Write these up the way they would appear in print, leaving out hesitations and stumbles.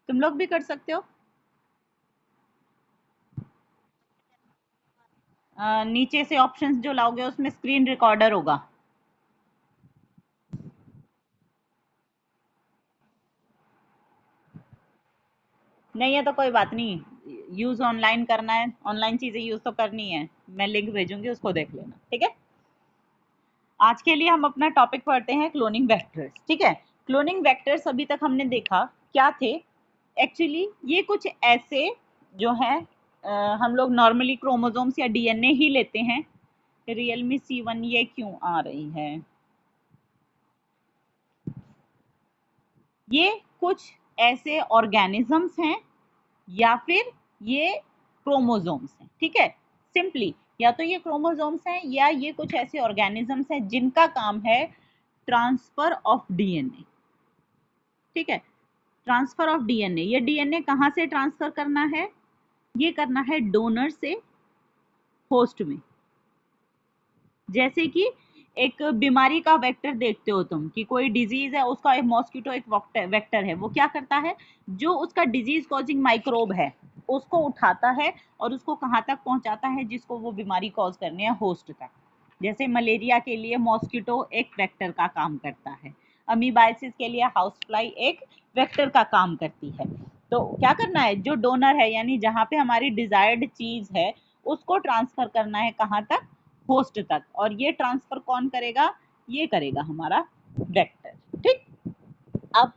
तुम लोग भी कर सकते हो। नीचे से ऑप्शंस जो लाओगे उसमें स्क्रीन रिकॉर्डर होगा। नहीं है तो कोई बात नहीं, यूज ऑनलाइन करना है, ऑनलाइन चीजें यूज तो करनी है। मैं लिंक भेजूंगी, उसको देख लेना, ठीक है। आज के लिए हम अपना टॉपिक पढ़ते हैं क्लोनिंग वेक्टर्स, ठीक है। क्लोनिंग वेक्टर्स अभी तक हमने देखा क्या थे। एक्चुअली ये कुछ ऐसे जो है, हम लोग नॉर्मली क्रोमोसोम्स या डीएनए ही लेते हैं। रियलमी C1 ये क्यों आ रही है, ये कुछ ऐसे ऑर्गेनिजम्स हैं या फिर ये क्रोमोसोम्स हैं, ठीक है। सिंपली या तो ये क्रोमोसोम्स हैं या ये कुछ ऐसे ऑर्गेनिजम्स हैं जिनका काम है ट्रांसफर ऑफ डीएनए, ठीक है। ट्रांसफर ऑफ डीएनए, ये डीएनए कहाँ से ट्रांसफर करना है, ये करना है डोनर से होस्ट में। जैसे कि एक बीमारी का वेक्टर देखते हो तुम कि कोई डिजीज है, उसका एक मॉस्किटो एक वेक्टर है, वो क्या करता है, जो उसका डिजीज कॉजिंग माइक्रोब है उसको उठाता है और उसको कहाँ तक पहुंचाता है जिसको वो बीमारी कॉज करनी है, होस्ट तक। जैसे मलेरिया के लिए मॉस्किटो एक वेक्टर का काम करता है, अमीबाइसिस के लिए हाउस फ्लाई एक वेक्टर का काम करती है। तो क्या करना है, जो डोनर है यानी जहाँ पे हमारी डिजायर्ड चीज है उसको ट्रांसफर करना है कहाँ तक, होस्ट तक। और ये ट्रांसफर कौन करेगा, ये करेगा हमारा वेक्टर, ठीक। अब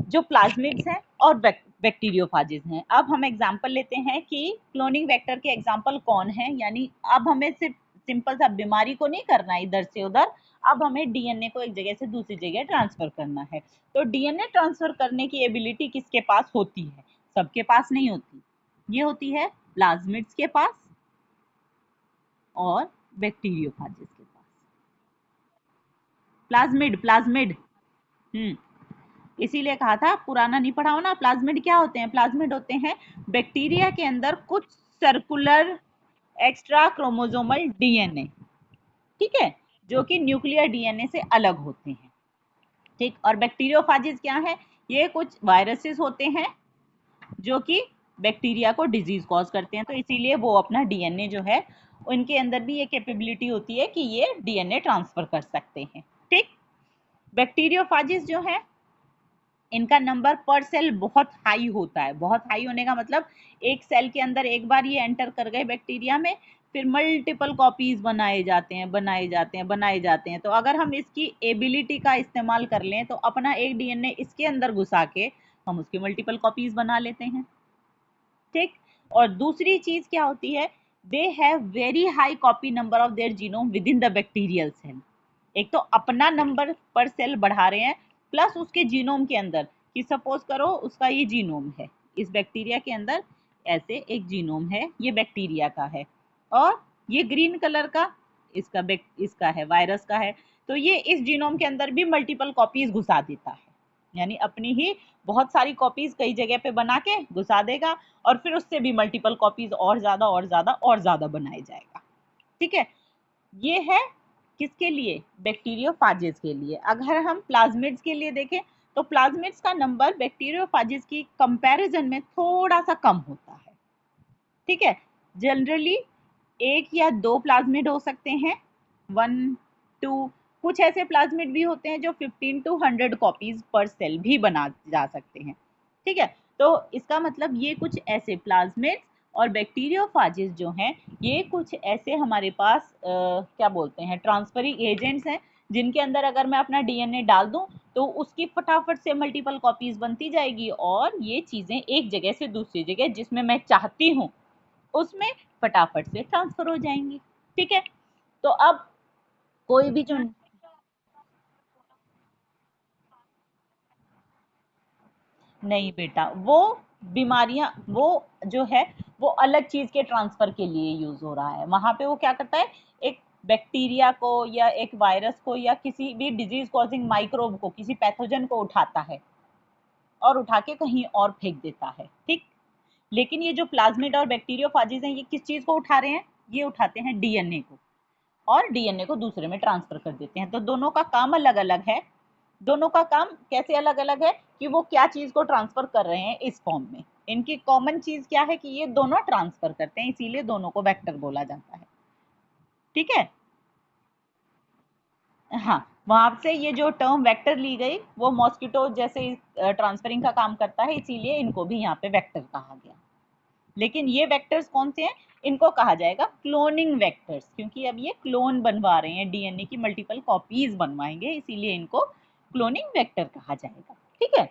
जो प्लाज्मिड्स हैं और बैक्टीरियोफाजिस हैं, अब हम एग्जांपल लेते हैं कि क्लोनिंग वेक्टर के एग्जांपल कौन है। यानी अब हमें सिर्फ सिंपल सा बीमारी को नहीं करना है इधर से उधर, अब हमें डीएनए को एक जगह से दूसरी जगह ट्रांसफर करना है। तो डीएनए ट्रांसफर करने की एबिलिटी किसके पास होती है, सबके पास नहीं होती, ये होती है प्लाज्मिड्स के पास और बैक्टीरियोफाजिस के पास। प्लाज्मिड प्लाज्मिड, इसीलिए कहा था पुराना नहीं पढ़ा हो ना। प्लाज्मिड क्या होते हैं, प्लाज्मिड होते हैं बैक्टीरिया के अंदर कुछ सर्कुलर एक्स्ट्रा क्रोमोसोमल डीएनए, ठीक है, जो कि न्यूक्लियर डीएनए से अलग होते हैं, ठीक। और बैक्टीरियोफाजिस क्या है, ये कुछ वायरसेस होते हैं जो कि बैक्टीरिया को डिजीज कॉज करते हैं, तो इसीलिए वो अपना डीएनए जो है, उनके अंदर भी ये कैपेबिलिटी होती है कि ये डीएनए ट्रांसफर कर सकते हैं, ठीक। बैक्टीरियोफाजिस जो है इनका नंबर पर सेल बहुत हाई होता है। बहुत हाई होने का मतलब एक सेल के अंदर एक बार ये एंटर कर गए बैक्टीरिया में, फिर मल्टीपल कॉपीज बनाए जाते हैं बनाए जाते हैं बनाए जाते हैं। तो अगर हम इसकी एबिलिटी का इस्तेमाल कर लें तो अपना एक डीएनए इसके अंदर घुसा के हम उसकी मल्टीपल कॉपीज बना लेते हैं, ठीक। और दूसरी चीज क्या होती है, they have very high copy number of their genome within the bacterial cell. एक तो अपना नंबर पर सेल बढ़ा रहे हैं, प्लस उसके जीनोम के अंदर, कि सपोज करो उसका ये जीनोम है, इस बैक्टीरिया के अंदर ऐसे एक जीनोम है, ये बैक्टीरिया का है, और ये ग्रीन कलर का इसका है, वायरस का है। तो ये इस जीनोम के अंदर भी मल्टीपल कॉपीज घुसा देता है, यानी अपनी ही बहुत सारी कॉपीज कई जगह पे बना के घुसा देगा, और फिर उससे भी मल्टीपल कॉपीज और ज्यादा और ज्यादा और ज्यादा बनाया जाएगा, ठीक है। ये है किसके लिए, बैक्टीरियोफाजिस के लिए। अगर हम प्लाज्मिड्स के लिए देखें तो प्लाज्मिड्स का नंबर बैक्टीरियोफाजिस की कंपैरिजन में थोड़ा सा कम होता है, ठीक है। जनरली एक या दो प्लाज्मिड हो सकते हैं, 1 2, कुछ ऐसे प्लाज्मिड भी होते हैं जो 15 to 100 कॉपीज पर सेल भी बना जा सकते हैं, ठीक है। तो इसका मतलब ये कुछ ऐसे प्लाज्मिड और बैक्टीरियोफाजिस जो हैं, ये कुछ ऐसे हमारे पास क्या बोलते हैं, ट्रांसफरिंग एजेंट्स हैं, जिनके अंदर अगर मैं अपना डीएनए डाल दूं तो उसकी फटाफट से मल्टीपल कॉपीज बनती जाएगी, और ये चीजें एक जगह से दूसरी जगह जिसमें मैं चाहती हूँ उसमें फटाफट से ट्रांसफर हो जाएंगी, ठीक है। तो अब कोई भी जो, नहीं बेटा, वो बीमारियां वो जो है वो अलग चीज के ट्रांसफर के लिए यूज हो रहा है। वहां पे वो क्या करता है, एक बैक्टीरिया को या एक वायरस को या किसी भी डिजीज कॉजिंग माइक्रोब को, किसी पैथोजन को उठाता है और उठा के कहीं और फेंक देता है, ठीक। लेकिन ये जो प्लाज्मिड और बैक्टीरियोफाजिस हैं, ये किस चीज को उठा रहे हैं, ये उठाते हैं डीएनए को, और डीएनए को दूसरे में ट्रांसफर कर देते हैं। तो दोनों का काम अलग अलग है, दोनों का काम कैसे अलग अलग है कि वो क्या चीज को ट्रांसफर कर रहे हैं इस फॉर्म में। इनकी कॉमन चीज क्या है कि ये दोनों ट्रांसफर करते हैं, इसीलिए दोनों को वेक्टर बोला जाता है। ठीक है। हाँ, वहां से ये जो टर्म वेक्टर ली गई वो मॉस्किटो जैसे ट्रांसफरिंग का काम करता है, इसीलिए इनको भी यहाँ पे वेक्टर कहा गया। लेकिन ये वेक्टर्स कौन से हैं? इनको कहा जाएगा क्लोनिंग वेक्टर्स, क्योंकि अब ये क्लोन बनवा रहे हैं, डीएनए की मल्टीपल कॉपीज बनवाएंगे, इसीलिए इनको क्लोनिंग वेक्टर कहा जाएगा। ठीक है।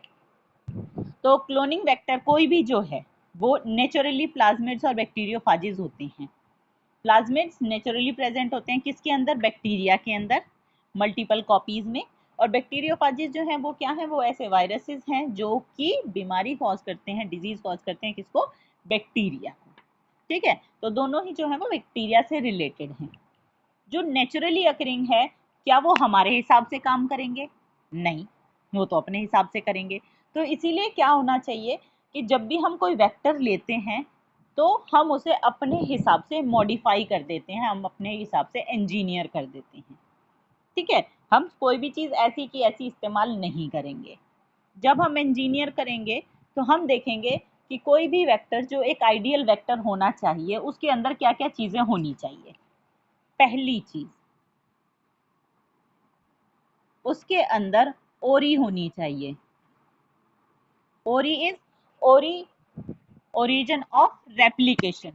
तो क्लोनिंग वेक्टर कोई भी जो है वो नेचुरली प्लाज्मिड्स और बैक्टीरियोफाजिज होते हैं। प्लाज्मिड्स नेचुरली प्रेजेंट होते हैं किसके अंदर? बैक्टीरिया के अंदर, मल्टीपल कॉपीज में। और बैक्टीरियोफाजिस जो हैं वो क्या हैं? वो ऐसे वायरसेस हैं जो कि बीमारी कॉज करते हैं, डिजीज कॉज करते हैं, किसको? बैक्टीरिया को। ठीक है। तो दोनों ही जो है वो बैक्टीरिया से रिलेटेड हैं। जो नेचुरली अकरिंग है, क्या वो हमारे हिसाब से काम करेंगे? नहीं, वो तो अपने हिसाब से करेंगे। तो इसीलिए क्या होना चाहिए कि जब भी हम कोई वेक्टर लेते हैं तो हम उसे अपने हिसाब से मॉडिफाई कर देते हैं, हम अपने हिसाब से इंजीनियर कर देते हैं। ठीक है। हम कोई भी चीज़ ऐसी की ऐसी इस्तेमाल नहीं करेंगे। जब हम इंजीनियर करेंगे तो हम देखेंगे कि कोई भी वेक्टर जो एक आइडियल वेक्टर होना चाहिए उसके अंदर क्या क्या चीज़ें होनी चाहिए। पहली चीज़, उसके अंदर ओरी होनी चाहिए। ओरी इज ओरी ओरिजिन ऑफ रेप्लिकेशन।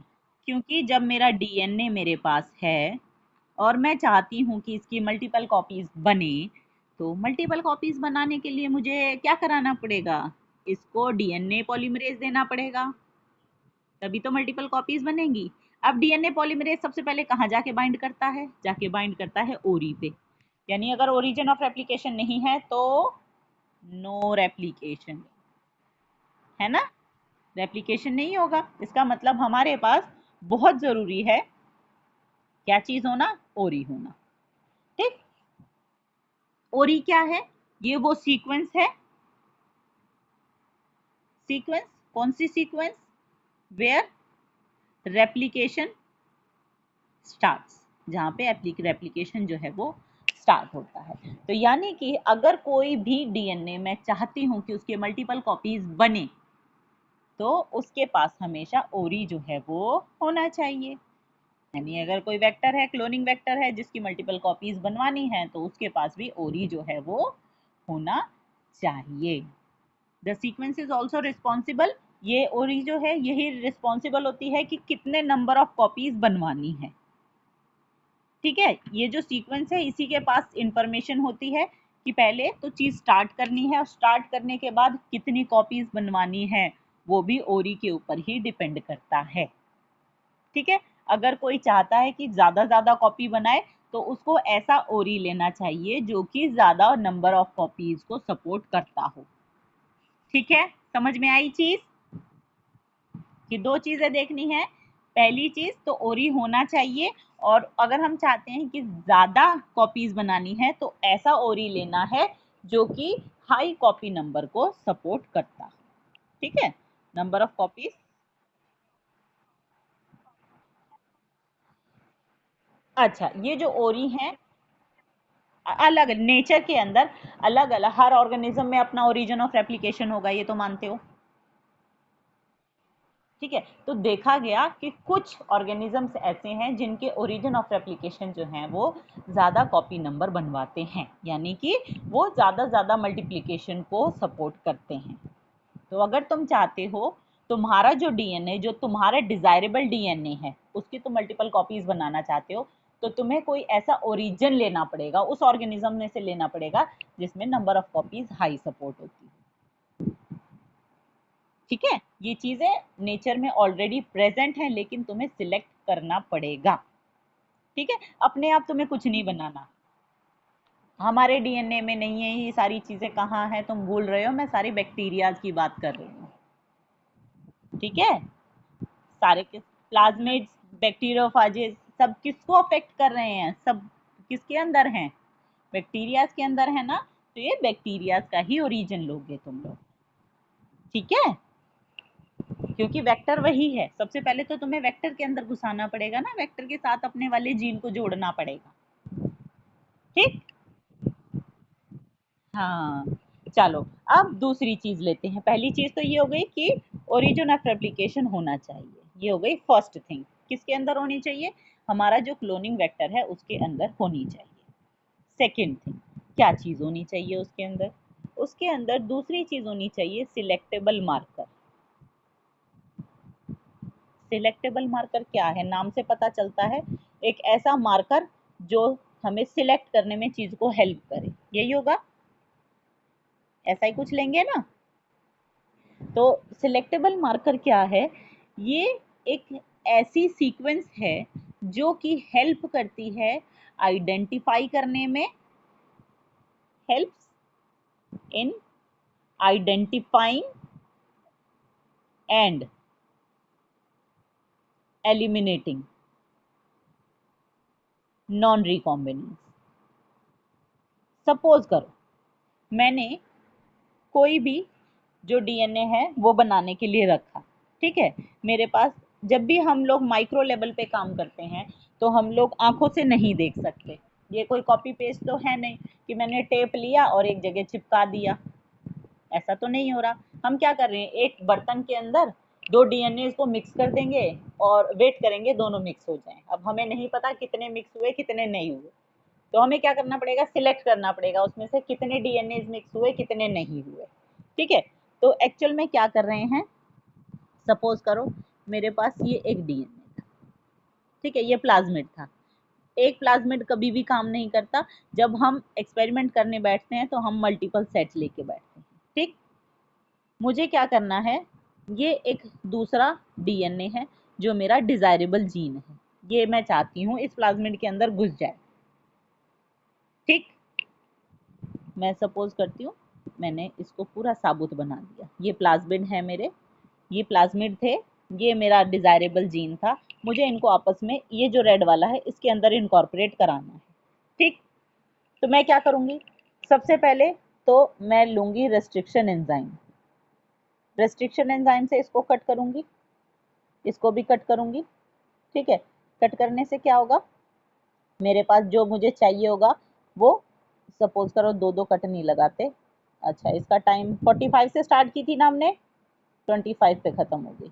क्योंकि जब मेरा डीएनए मेरे पास है और मैं चाहती हूँ कि इसकी मल्टीपल कॉपीज बने, तो मल्टीपल कॉपीज बनाने के लिए मुझे क्या कराना पड़ेगा? इसको डीएनए पॉलीमरेज देना पड़ेगा, तभी तो मल्टीपल कॉपीज बनेंगी। अब डीएनए पॉलीमरेज सबसे पहले कहाँ जाके बाइंड करता है? जाके बाइंड करता है ओरी पे। यानी अगर ओरिजिन ऑफ रेप्लिकेशन नहीं है तो नो रेप्लिकेशन, है ना? रेप्लिकेशन नहीं होगा। इसका मतलब हमारे पास बहुत जरूरी है क्या चीज होना? ओरी होना। ठीक। ओरी क्या है? ये वो सीक्वेंस है। सीक्वेंस कौन C sequence? Where replication starts, जहां पे रेप्लिकेशन जो है वो स्टार्ट होता है। तो यानी कि अगर कोई भी डीएनए मैं चाहती हूं कि उसके मल्टीपल कॉपीज बने तो उसके पास हमेशा ओरी जो है वो होना चाहिए। यानी अगर कोई वेक्टर है, क्लोनिंग वेक्टर है जिसकी मल्टीपल कॉपीज बनवानी है, तो उसके पास भी ओरी जो है वो होना चाहिए। The sequence is also responsible, ये ओरी जो है यही रिस्पॉन्सिबल होती है कि कितने नंबर ऑफ कॉपीज बनवानी है। ठीक है। ये जो सीक्वेंस है इसी के पास इंफॉर्मेशन होती है कि पहले तो चीज स्टार्ट करनी है और स्टार्ट करने के बाद कितनी कॉपीज बनवानी है, वो भी ओरी के ऊपर ही डिपेंड करता है। ठीक है। अगर कोई चाहता है कि ज्यादा कॉपी बनाए तो उसको ऐसा ओरी लेना चाहिए जो कि ज्यादा नंबर ऑफ कॉपीज को सपोर्ट करता हो। ठीक है। समझ में आई चीज? कि दो चीजें देखनी है। पहली चीज तो ओरी होना चाहिए, और अगर हम चाहते हैं कि ज्यादा कॉपीज बनानी है तो ऐसा ओरी लेना है जो कि हाई कॉपी नंबर को सपोर्ट करता है। ठीक है। नंबर ऑफ कॉपीज, अच्छा ये जो ओरी हैं अलग नेचर के अंदर अलग अलग, हर ऑर्गेनिज्म में अपना ओरिजिन ऑफ रेप्लिकेशन होगा, ये तो मानते हो। ठीक है। तो देखा गया कि कुछ ऑर्गेनिजम्स ऐसे हैं जिनके ओरिजिन ऑफ रेप्लिकेशन जो है वो ज़्यादा कॉपी नंबर बनवाते हैं, यानी कि वो ज़्यादा मल्टीप्लिकेशन को सपोर्ट करते हैं। तो अगर तुम चाहते हो तुम्हारा जो डीएनए, जो तुम्हारा डिजायरेबल डीएनए है, उसकी तुम मल्टीपल कॉपीज बनाना चाहते हो, तो तुम्हें कोई ऐसा ओरिजिन लेना पड़ेगा, उस ऑर्गेनिज्म में से लेना पड़ेगा जिसमें number of copies high support होती है। ठीक है। ये चीजें नेचर में ऑलरेडी प्रेजेंट हैं, लेकिन तुम्हें सिलेक्ट करना पड़ेगा। ठीक है। अपने आप तुम्हें कुछ नहीं बनाना। हमारे डीएनए में नहीं है ये सारी चीजें, कहाँ है तुम भूल रहे हो, मैं सारी बैक्टीरियाज की बात कर रही हूँ। ठीक है। सारे किस प्लाज्मिड्स, बैक्टीरियोफाजेज सब किसको अफेक्ट कर रहे हैं? सब किसके अंदर हैं? बैक्टीरियाज के अंदर है ना। तो ये बैक्टीरियाज का ही ओरिजिन लोगे तुम लोग। ठीक है। क्योंकि वेक्टर वही है, सबसे पहले तो तुम्हें वेक्टर के अंदर घुसाना पड़ेगा ना, वेक्टर के साथ अपने वाले जीन को जोड़ना पड़ेगा। ठीक। हाँ, चलो अब दूसरी चीज लेते हैं। पहली चीज तो ये हो गई कि ओरिजिन ऑफ रेप्लिकेशन होना चाहिए, ये हो गई फर्स्ट थिंग। किसके अंदर होनी चाहिए? हमारा जो क्लोनिंग वेक्टर है उसके अंदर होनी चाहिए। सेकेंड थिंग, क्या चीज होनी चाहिए उसके अंदर? उसके अंदर दूसरी चीज होनी चाहिए सिलेक्टेबल मार्कर। सिलेक्टेबल मार्कर क्या है? नाम से पता चलता है, एक ऐसा मार्कर जो हमें सिलेक्ट करने में चीज को हेल्प करे, यही होगा। ऐसा ही कुछ लेंगे ना। तो सिलेक्टेबल मार्कर क्या है? ये एक ऐसी सीक्वेंस है जो कि हेल्प करती है आइडेंटिफाई करने में, helps in identifying and eliminating non recombinants. Suppose करो मैंने कोई भी जो डीएनए है वो बनाने के लिए रखा, ठीक है। मेरे पास जब भी हम लोग माइक्रो लेवल पे काम करते हैं तो हम लोग आंखों से नहीं देख सकते। ये कोई कॉपी पेस्ट तो है नहीं कि मैंने टेप लिया और एक जगह चिपका दिया, ऐसा तो नहीं हो रहा। हम क्या कर रहे हैं, एक बर्तन के अंदर दो डीएनए को मिक्स कर देंगे और वेट करेंगे दोनों मिक्स हो जाएं। अब हमें नहीं पता कितने मिक्स हुए कितने नहीं हुए, तो हमें क्या करना पड़ेगा, सिलेक्ट करना पड़ेगा उसमें से कितने डीएनए मिक्स हुए कितने नहीं हुए, ठीक है। तो एक्चुअल में क्या कर रहे हैं, सपोज करो मेरे पास ये एक डीएनए था, ठीक है, ये प्लाज्मिड था। एक प्लाज्मिड कभी भी काम नहीं करता, जब हम एक्सपेरिमेंट करने बैठते हैं तो हम मल्टीपल सेट्स लेके बैठते हैं, ठीक। मुझे क्या करना है, ये एक दूसरा डीएनए है जो मेरा डिजायरेबल जीन है, ये मैं चाहती हूँ इस प्लाज्मिड के अंदर घुस जाए, ठीक। मैं सपोज करती हूँ मैंने इसको पूरा साबुत बना दिया, ये प्लाज्मिड है मेरे, ये प्लाज्मिड थे, ये मेरा डिजायरेबल जीन था। मुझे इनको आपस में, ये जो रेड वाला है इसके अंदर इनकॉर्पोरेट कराना है, ठीक। तो मैं क्या करूंगी, सबसे पहले तो मैं लूंगी रेस्ट्रिक्शन एंजाइम। रेस्ट्रिक्शन एंजाइम से इसको कट करूंगी, इसको भी कट करूंगी, ठीक है। कट करने से क्या होगा, मेरे पास जो मुझे चाहिए होगा वो, सपोज करो दो दो कट नहीं लगाते। अच्छा, इसका टाइम 45 से स्टार्ट की थी ना हमने, 25 पे खत्म हो गई।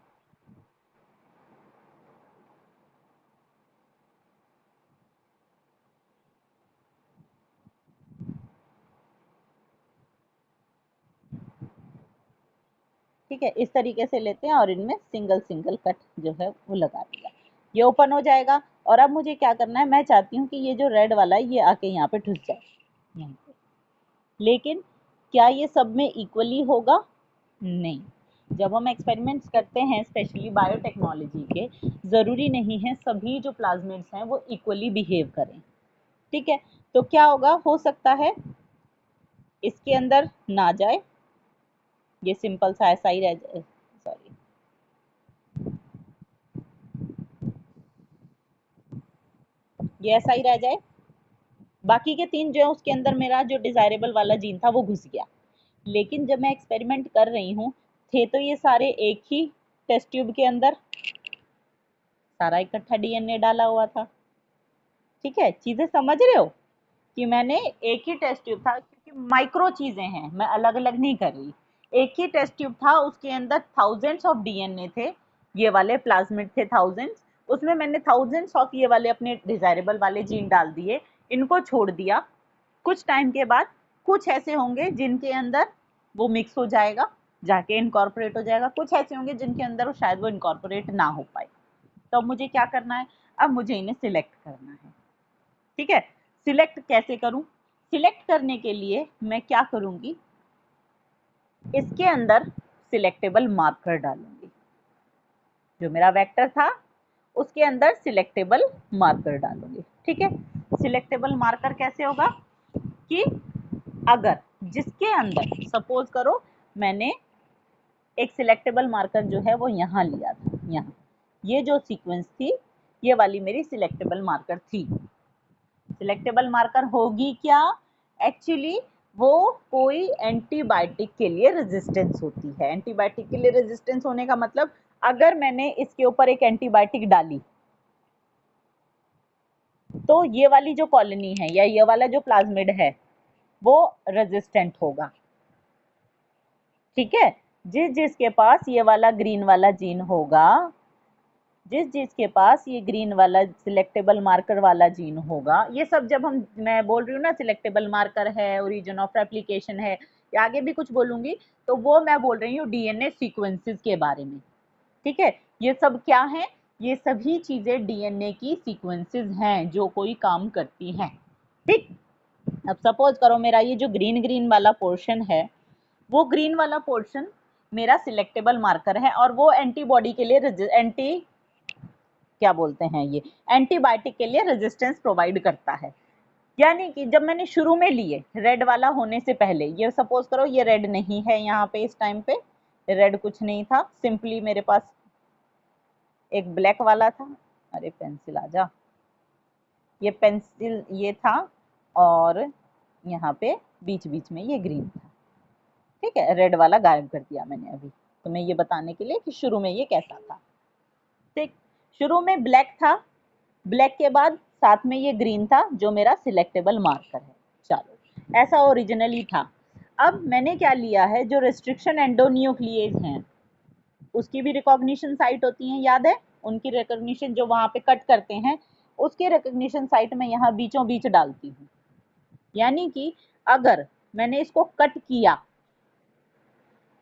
ठीक है, इस तरीके से लेते हैं और इनमें सिंगल सिंगल कट जो है वो लगा दिया, ये ओपन हो जाएगा। और अब मुझे क्या करना है, मैं चाहती हूँ कि ये जो रेड वाला है ये आके यहाँ पे ठुस जाए, यहाँ पे। लेकिन क्या ये सब में इक्वली होगा? नहीं। जब हम एक्सपेरिमेंट्स करते हैं स्पेशली बायोटेक्नोलॉजी के, ज़रूरी नहीं है सभी जो प्लाज्मिड्स हैं वो इक्वली बिहेव करें, ठीक है। तो क्या होगा, हो सकता है इसके अंदर ना जाए, ये सिंपल सा ऐसा ही रह जाए, सॉरी, ये ऐसा ही रह जाए। बाकी के तीन जो है उसके अंदर मेरा जो डिजायरेबल वाला जीन था वो घुस गया। लेकिन जब मैं एक्सपेरिमेंट कर रही हूँ, थे तो ये सारे एक ही टेस्ट ट्यूब के अंदर, सारा इकट्ठा डीएनए डाला हुआ था, ठीक है। चीजें समझ रहे हो कि मैंने एक ही टेस्ट ट्यूब था, क्योंकि माइक्रो चीजें हैं, मैं अलग अलग नहीं कर रही। एक ही टेस्ट ट्यूब था, उसके अंदर थाउजेंड्स ऑफ डीएनए थे, ये वाले प्लाज्मिड थे थाउजेंड्स, उसमें मैंने थाउजेंड्स ऑफ ये वाले अपने डिजायरेबल वाले जीन डाल दिए, इनको छोड़ दिया। कुछ टाइम के बाद कुछ ऐसे होंगे जिनके अंदर वो मिक्स हो जाएगा, जाके इनकॉर्पोरेट हो जाएगा, कुछ ऐसे होंगे जिनके अंदर वो शायद वो इनकॉर्पोरेट ना हो पाए। तो अब मुझे क्या करना है, अब मुझे इन्हें सिलेक्ट करना है, ठीक है। सिलेक्ट कैसे करूं? सिलेक्ट करने के लिए मैं क्या करूंगी, इसके अंदर सिलेक्टेबल मार्कर डालूंगी, जो मेरा वेक्टर था उसके अंदर सिलेक्टेबल मार्कर डालूंगी, ठीक है। सिलेक्टेबल मार्कर कैसे होगा कि अगर जिसके अंदर, सपोज करो मैंने एक सिलेक्टेबल मार्कर जो है वो यहाँ लिया था, यहाँ ये जो सीक्वेंस थी ये वाली मेरी सिलेक्टेबल मार्कर थी। सिलेक्टेबल मार्कर होगी क्या, एक्चुअली वो कोई एंटीबायोटिक के लिए रेजिस्टेंस होती है। एंटीबायोटिक के लिए रेजिस्टेंस होने का मतलब, अगर मैंने इसके ऊपर एक एंटीबायोटिक डाली तो ये वाली जो कॉलोनी है या ये वाला जो प्लाज्मिड है वो रेजिस्टेंट होगा। ठीक है, जिसके पास ये वाला ग्रीन वाला जीन होगा, जिसके पास ये ग्रीन वाला सिलेक्टेबल मार्कर वाला जीन होगा, ये सब जब मैं बोल रही हूँ ना सिलेक्टेबल मार्कर है, ओरिजिन ऑफ रेप्लिकेशन है, या आगे भी कुछ बोलूंगी, तो वो मैं बोल रही हूँ डीएनए सीक्वेंसेस के बारे में। ठीक है, ये सब क्या है, ये सभी चीजें डीएनए की सीक्वेंसेस हैं जो कोई काम करती हैं। ठीक, अब सपोज करो मेरा ये जो ग्रीन ग्रीन वाला पोर्शन है, वो ग्रीन वाला पोर्शन मेरा सिलेक्टेबल मार्कर है, और वो एंटीबॉडी के लिए क्या बोलते हैं, ये एंटीबायोटिक के लिए रेजिस्टेंस प्रोवाइड करता है। यानी कि जब मैंने शुरू में लिए रेड वाला होने से पहले, ये सपोज करो ये रेड नहीं है, यहाँ पे इस टाइम पे रेड कुछ नहीं था, सिंपली मेरे पास एक ब्लैक वाला था, अरे पेंसिल आ जा, ये पेंसिल ये था, और यहाँ पे बीच बीच में ये ग्रीन था। ठीक है, रेड वाला गायब कर दिया मैंने अभी, तो मैं ये बताने के लिए कि शुरू में ये कैसा था। ठीक, शुरू में ब्लैक था, ब्लैक के बाद साथ में ये ग्रीन था जो मेरा सिलेक्टेबल मार्कर है। चलो, ऐसा ओरिजिनली था। अब मैंने क्या लिया है, जो रेस्ट्रिक्शन एंडोन्यूक्लिएज हैं उसकी भी रिकॉग्निशन साइट होती है, याद है, उनकी रिकॉग्निशन जो वहां पे कट करते हैं, उसके रिकॉग्निशन साइट में यहाँ बीचों बीच डालती हूँ। यानी कि अगर मैंने इसको कट किया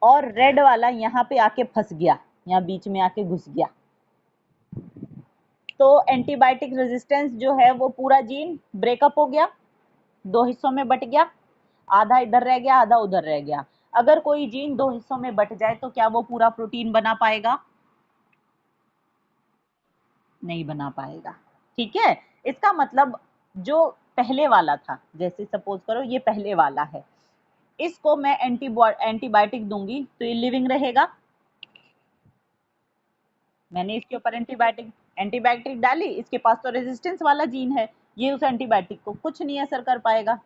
और रेड वाला यहाँ पे आके फंस गया, यहाँ बीच में आके घुस गया, तो एंटीबायोटिक रेजिस्टेंस जो है वो पूरा जीन ब्रेकअप हो गया, दो हिस्सों में बट गया, आधा इधर रह गया, आधा उधर रह गया। अगर कोई जीन दो हिस्सों में बट जाए तो क्या वो पूरा प्रोटीन बना पाएगा? नहीं बना पाएगा। ठीक है, इसका मतलब जो पहले वाला था, जैसे सपोज करो ये पहले वाला है, इसको मैं एंटीबायोटिक दूंगी तो ये लिविंग रहेगा। मैंने इसके ऊपर एंटीबायोटिक डाली, इसके पास तो रेजिस्टेंस वाला जीन है, ये उस एंटीबायोटिक को कुछ नहीं असर कर पाएगा,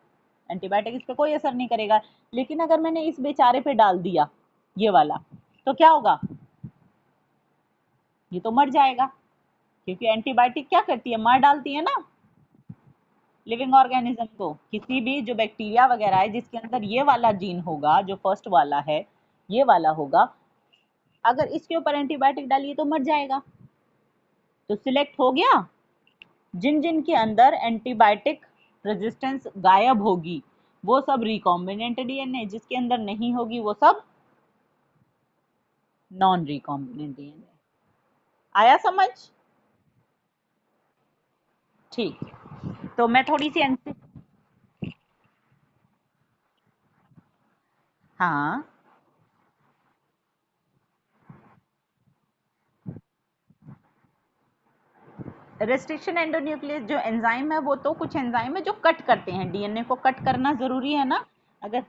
एंटीबायोटिक इस पर कोई असर नहीं करेगा। लेकिन अगर मैंने इस बेचारे पे डाल दिया ये वाला, तो क्या होगा, ये तो मर जाएगा, क्योंकि एंटीबायोटिक क्या करती है, मार डालती है ना लिविंग ऑर्गेनिज्म को। किसी भी जो बैक्टीरिया वगैरह है जिसके अंदर ये वाला जीन होगा, जो फर्स्ट वाला है ये वाला होगा, अगर इसके ऊपर एंटीबायोटिक डालिए तो मर जाएगा। तो सिलेक्ट हो गया, जिन जिन के अंदर एंटीबायोटिक रेजिस्टेंस गायब होगी वो सब रिकॉम्बिनेंट डीएनए, जिसके अंदर नहीं होगी वो सब नॉन रिकॉम्बिनेंट डीएनए। आया समझ? ठीक, तो मैं थोड़ी सी हाँ, रेस्ट्रिक्शन एंडोन्यूक्लियस जो एंजाइम है, वो तो कुछ एंजाइम है जो कट करते हैं, डीएनए को कट करना जरूरी है ना, अगर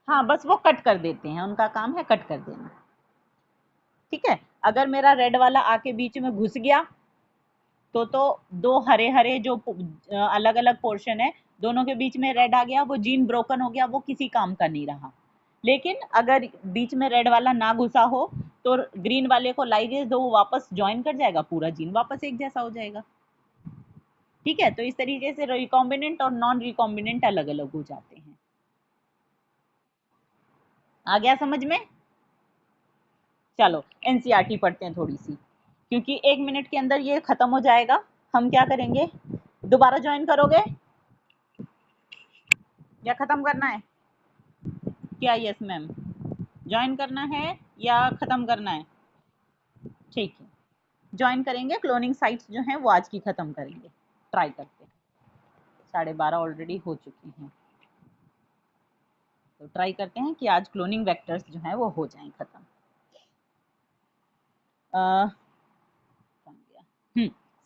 हाँ बस वो कट कर देते हैं, उनका काम है कट कर देना। ठीक है, अगर मेरा रेड वाला आके बीच में घुस गया तो दो हरे हरे जो अलग अलग पोर्शन है, दोनों के बीच में रेड आ गया, वो जीन ब्रोकन हो गया, वो किसी काम का नहीं रहा। लेकिन अगर बीच में रेड वाला ना घुसा हो तो ग्रीन वाले को लाइगेज दो, वो वापस ज्वाइन कर जाएगा, पूरा जीन वापस एक जैसा हो जाएगा। ठीक है, तो इस तरीके से रिकॉम्बिनेंट और नॉन रिकॉम्बिनेंट अलग अलग हो जाते हैं। आ गया समझ में? चलो एनसीईआरटी पढ़ते हैं थोड़ी सी, क्योंकि 1 मिनट के अंदर ये खत्म हो जाएगा। हम क्या करेंगे, दोबारा ज्वाइन करोगे या खत्म करना है? क्या यस मैम, ज्वाइन करना है या खत्म करना है? ठीक है, ज्वाइन करेंगे, क्लोनिंग साइट्स जो हैं वो आज की खत्म करेंगे, ट्राई करते हैं। 12:30 ऑलरेडी हो चुकी हैं, तो ट्राई करते हैं कि आज क्लोनिंग वेक्टर्स जो हैं वो हो जाएं खत्म।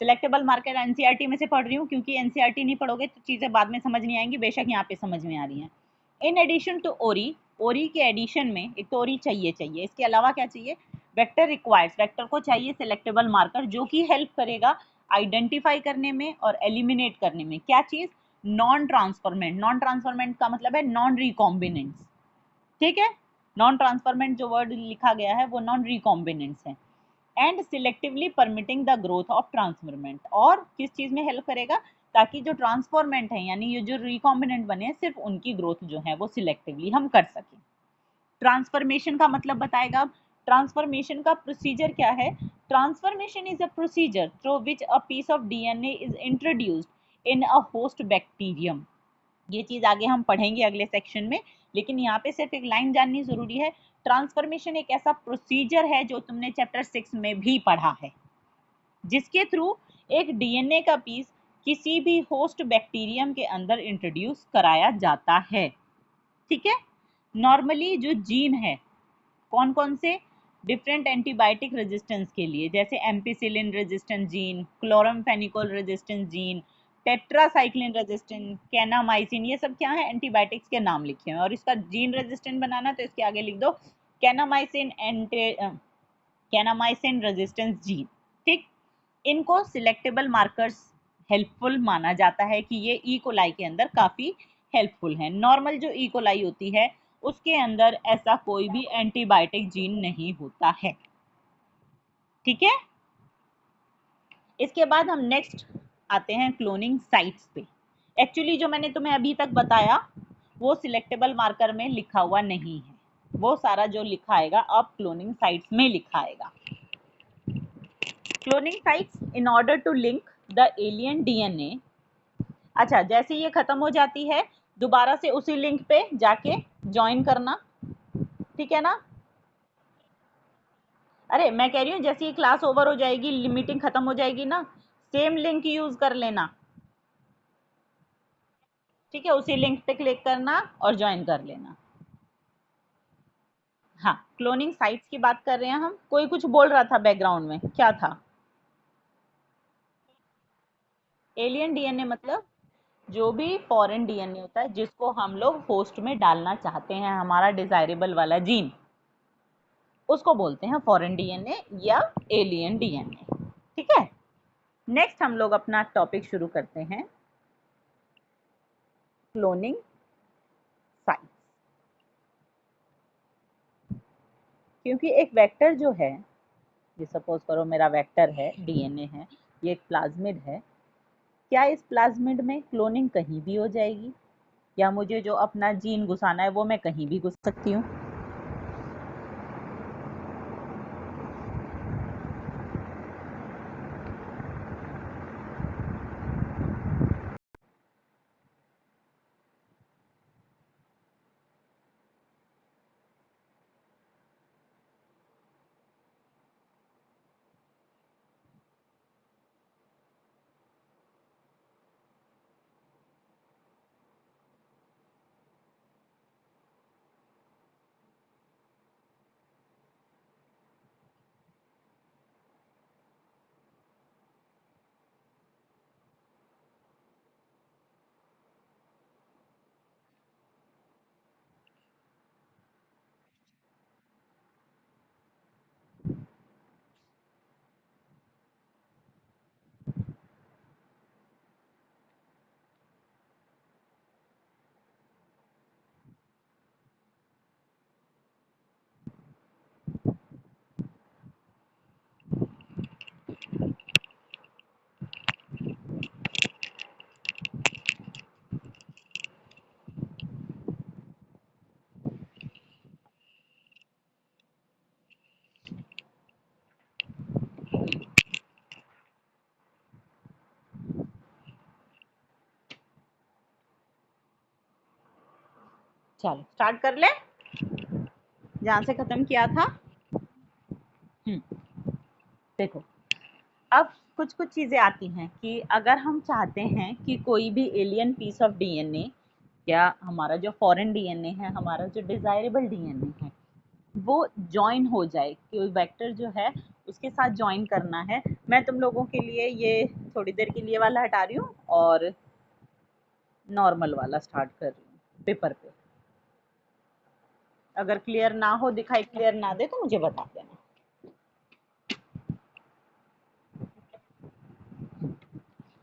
सिलेक्टेबल मार्कर एनसीईआरटी में से पढ़ रही हूँ, क्योंकि एनसीईआरटी नहीं पढ़ोगे तो चीज़ें बाद में समझ नहीं आएंगी, बेशक यहाँ पे समझ में आ रही हैं। इन एडिशन टू ओरी, ओरी के एडिशन में एक तो ओरी चाहिए, इसके अलावा क्या चाहिए, वेक्टर रिक्वायर्स, वेक्टर को चाहिए सिलेक्टेबल मार्कर जो कि हेल्प करेगा आइडेंटिफाई करने में और एलिमिनेट करने में। क्या चीज़, नॉन ट्रांसफॉर्मेंट, नॉन ट्रांसफॉर्मेंट का मतलब है नॉन रिकॉम्बिनेंट्स। ठीक है, नॉन ट्रांसफॉर्मेंट जो वर्ड लिखा गया है वो नॉन रिकॉम्बिनेंट्स है। And selectively permitting the growth of transformant, और किस चीज में हेल्प करेगा, ताकि जो ट्रांसफॉर्मेंट है यानी ये जो रिकॉम्बिनेंट बने सिर्फ उनकी ग्रोथ जो है वो सिलेक्टिवली हम कर सकें। ट्रांसफॉर्मेशन का मतलब बताएगा। ट्रांसफॉर्मेशन का प्रोसीजर क्या है? Transformation is a procedure through which a piece of DNA is introduced in a host bacterium. ये चीज आगे हम पढ़ेंगे अगले सेक्शन में, लेकिन यहाँ पे सिर्फ एक लाइन जाननी जरूरी है। ट्रांसफॉर्मेशन एक ऐसा प्रोसीजर है जो तुमने चैप्टर 6 में भी पढ़ा है, जिसके थ्रू एक डीएनए का पीस किसी भी होस्ट बैक्टीरियम के अंदर इंट्रोड्यूस कराया जाता है। ठीक है। नॉर्मली जो जीन है, कौन कौन से? डिफरेंट एंटीबायोटिक रेजिस्टेंस के लिए, जैसे ampicillin resistant gene, chloramphenicol resistant gene, tetracycline resistant, kanamycin, ये सब क्या है? एंटीबायोटिक्स के नाम लिखे हैं। और इसका जीन रेजिस्टेंट बनाना तो इसके आगे लिख दो कैनामाइसिन कैनामाइसिन रेजिस्टेंस जीन। ठीक। इनको सिलेक्टेबल मार्कर्स हेल्पफुल माना जाता है कि ये ई कोलाई के अंदर काफी हेल्पफुल है। नॉर्मल जो ई कोलाई होती है उसके अंदर ऐसा कोई भी एंटीबायोटिक जीन नहीं होता है। ठीक है। इसके बाद हम नेक्स्ट आते हैं क्लोनिंग साइट्स पे। एक्चुअली जो मैंने तुम्हें अभी तक बताया वो सिलेक्टेबल मार्कर में लिखा हुआ नहीं है, वो सारा जो लिखा आएगा अब क्लोनिंग साइट्स में लिखा आएगा। Cloning sites in order to link the alien DNA. अच्छा, जैसे ये खत्म हो जाती है दोबारा से उसी लिंक पे जाके ज्वाइन करना। ठीक है ना? अरे मैं कह रही हूँ जैसे ये क्लास ओवर हो जाएगी, मीटिंग खत्म हो जाएगी ना, सेम लिंक यूज कर लेना। ठीक है, उसी लिंक पे क्लिक करना और ज्वाइन कर लेना। हाँ, क्लोनिंग साइट्स की बात कर रहे हैं हम। कोई कुछ बोल रहा था बैकग्राउंड में, क्या था? एलियन डीएनए मतलब जो भी फॉरेन डीएनए होता है जिसको हम लोग होस्ट में डालना चाहते हैं, हमारा डिजायरेबल वाला जीन, उसको बोलते हैं फॉरेन डीएनए या एलियन डीएनए। ठीक है। नेक्स्ट हम लोग अपना टॉपिक शुरू करते हैं, क्लोनिंग साइट। क्योंकि एक वेक्टर जो है, ये सपोज करो मेरा वेक्टर है, डीएनए है, ये एक प्लाज्मिड है, क्या इस प्लाज्मिड में क्लोनिंग कहीं भी हो जाएगी? या मुझे जो अपना जीन घुसाना है वो मैं कहीं भी घुस सकती हूँ? चलो स्टार्ट कर ले जहां से खत्म किया था। देखो, अब कुछ कुछ चीजें आती हैं कि अगर हम चाहते हैं कि कोई भी एलियन पीस ऑफ डीएनए या हमारा जो फॉरेन डीएनए है, हमारा जो डिजायरेबल डीएनए है, वो ज्वाइन हो जाए, कोई वेक्टर जो है उसके साथ ज्वाइन करना है। मैं तुम लोगों के लिए ये थोड़ी देर के लिए वाला हटा रही हूँ और नॉर्मल वाला स्टार्ट कर रही हूँ पेपर पे। अगर क्लियर ना हो, दिखाई क्लियर ना दे तो मुझे बता देना।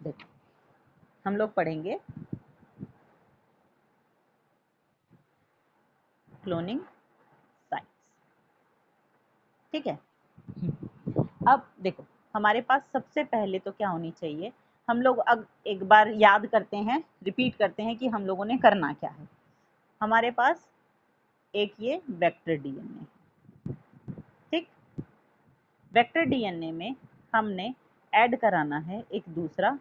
देखो, हम लोग पढ़ेंगे क्लोनिंग साइट्स। ठीक है। अब देखो, हमारे पास सबसे पहले तो क्या होनी चाहिए? हम लोग अब एक बार याद करते हैं, रिपीट करते हैं कि हम लोगों ने करना क्या है। हमारे पास एक ये वेक्टर डीएनए, ठीक। वेक्टर डीएनए में हमने ऐड कराना है एक दूसरा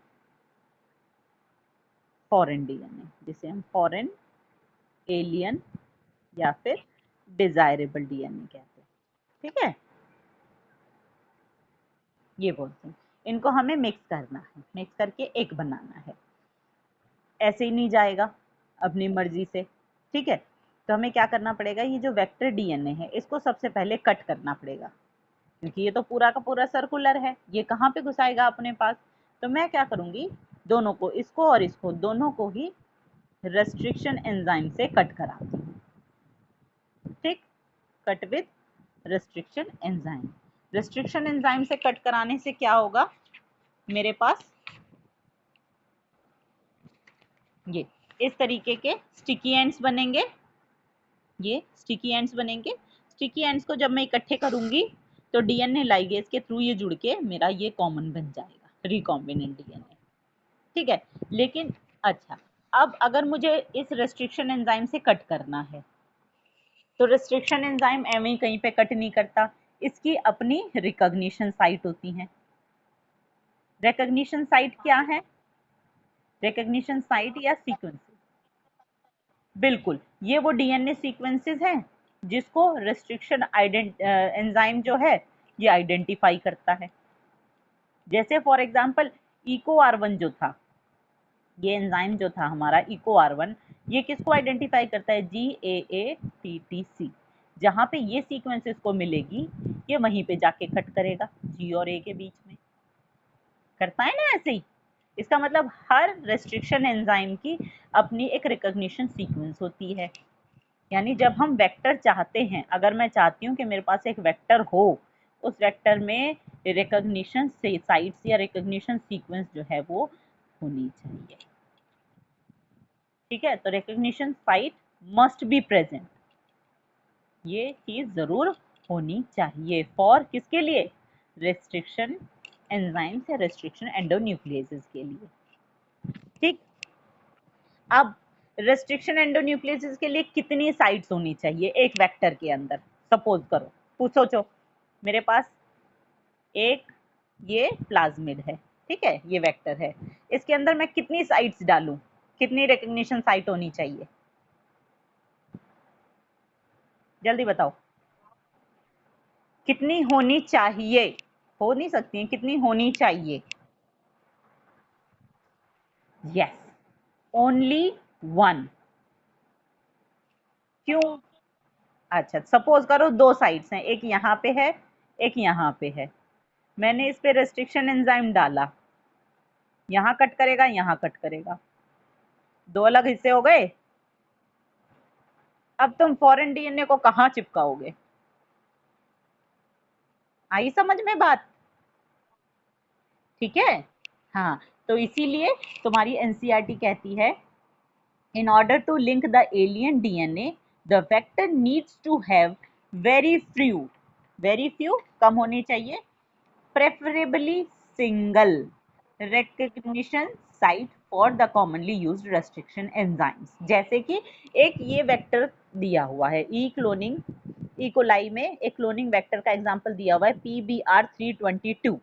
फॉरेन डीएनए, जिसे हम फॉरेन, एलियन या फिर डिजायरेबल डीएनए कहते हैं, ठीक है। ये बोलते हैं, इनको हमें मिक्स करना है, मिक्स करके एक बनाना है। ऐसे ही नहीं जाएगा अपनी मर्जी से, ठीक है। तो हमें क्या करना पड़ेगा, ये जो वेक्टर डीएनए है इसको सबसे पहले कट करना पड़ेगा, क्योंकि ये तो पूरा का पूरा सर्कुलर है, ये कहाँ पे घुसाएगा अपने पास। तो मैं क्या करूंगी, दोनों को, इसको और इसको, दोनों को ही रेस्ट्रिक्शन एंजाइम से कट कराती हूँ, ठीक। Cut with restriction enzyme. Restriction enzyme से कट कराने से क्या होगा, मेरे पास ये इस तरीके के स्टिकी एंड्स बनेंगे, ये स्टिकी एंड्स बनेंगे। स्टिकी एंड्स को जब मैं इकट्ठे करूंगी तो डीएनए लाइगेज के थ्रू ये जुड़ के मेरा ये कॉमन बन जाएगा, रिकॉम्बिनेंट डीएनए, ठीक है। लेकिन अच्छा, अब अगर मुझे इस रेस्ट्रिक्शन एंजाइम से कट करना है तो रेस्ट्रिक्शन एंजाइम एवं कहीं पे कट नहीं करता, इसकी अपनी रिकॉग्निशन साइट होती है। रिकॉग्निशन साइट क्या है, रिकॉग्निशन साइट या सीक्वेंस, बिल्कुल ये वो डीएनए सीक्वेंसेस हैं जिसको रेस्ट्रिक्शन एंजाइम जो है ये आइडेंटिफाई करता है। जैसे फॉर एग्जांपल इको आर1 जो था, ये एंजाइम जो था हमारा इको आर1, ये किसको आइडेंटिफाई करता है, GAATTC। जहां पे ये सीक्वेंसेस को मिलेगी ये वहीं पे जाके कट करेगा, G और A के बीच में करता है ना, ऐसे ही। इसका मतलब हर रेस्ट्रिक्शन एंजाइम की अपनी एक रिकॉग्निशन सीक्वेंस होती है। यानी जब हम वेक्टर चाहते हैं, अगर मैं चाहती हूँ कि मेरे पास एक वेक्टर हो, उस वेक्टर में रिकॉग्निशन से साइट्स या रिकॉग्निशन सीक्वेंस जो है वो होनी चाहिए, ठीक है। तो recognition site must be present, ये चीज जरूर होनी चाहिए फॉर किसके लिए, रेस्ट्रिक्शन एंजाइम्स या रेस्ट्रिक्शन एंडोन्यूक्लियेसेस के लिए, ठीक। अब रेस्ट्रिक्शन एंडोन्यूक्लियेसेस के लिए कितनी साइट्स होनी चाहिए एक वेक्टर के अंदर, सपोज करो, सोचो मेरे पास एक ये प्लाज्मिड है, ठीक है, ये वेक्टर है, इसके अंदर मैं कितनी साइट्स डालूं, कितनी रिकॉग्निशन साइट होनी चाहिए, जल्दी बताओ। कितनी होनी चाहिए, हो नहीं सकती है, कितनी होनी चाहिए, यस, ओनली वन। क्यों, अच्छा सपोज करो दो साइड्स हैं, एक यहाँ पे है एक यहाँ पे है, मैंने इस पे रेस्ट्रिक्शन एंजाइम डाला, यहाँ कट करेगा यहाँ कट करेगा, दो अलग हिस्से हो गए। अब तुम फॉरेन डीएनए को कहाँ चिपकाओगे, आई समझ में बात, ठीक है। हाँ, तो इसीलिए तुम्हारी एनसीईआरटी कहती है, in order to link the alien DNA the vector needs to have very few कम होने चाहिए, preferably single recognition site for the commonly used restriction enzymes। जैसे कि एक ये वेक्टर दिया हुआ है, ई क्लोनिंग, ई कोलाई में एक क्लोनिंग वेक्टर का एग्जांपल दिया हुआ है PBR322,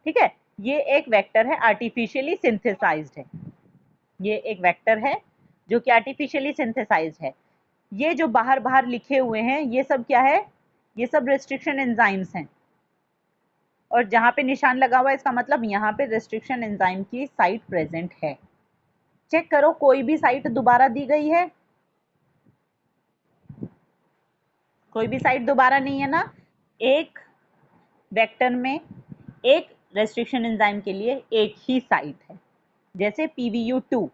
ठीक है। ये एक वेक्टर है, आर्टिफिशियली सिंथेसाइज्ड है, ये एक वेक्टर है जो कि आर्टिफिशियली सिंथेसाइज्ड है। ये जो बाहर बाहर लिखे हुए हैं ये सब क्या है, ये सब रेस्ट्रिक्शन एंजाइम्स हैं, और जहां पे निशान लगा हुआ है इसका मतलब यहाँ पे रेस्ट्रिक्शन एंजाइम की साइट प्रेजेंट है। चेक करो कोई भी साइट दोबारा दी गई है, कोई भी साइट दोबारा नहीं है ना, एक वेक्टर में एक रेस्ट्रिक्शन एंजाइम के लिए एक ही साइट है। जैसे PVU2,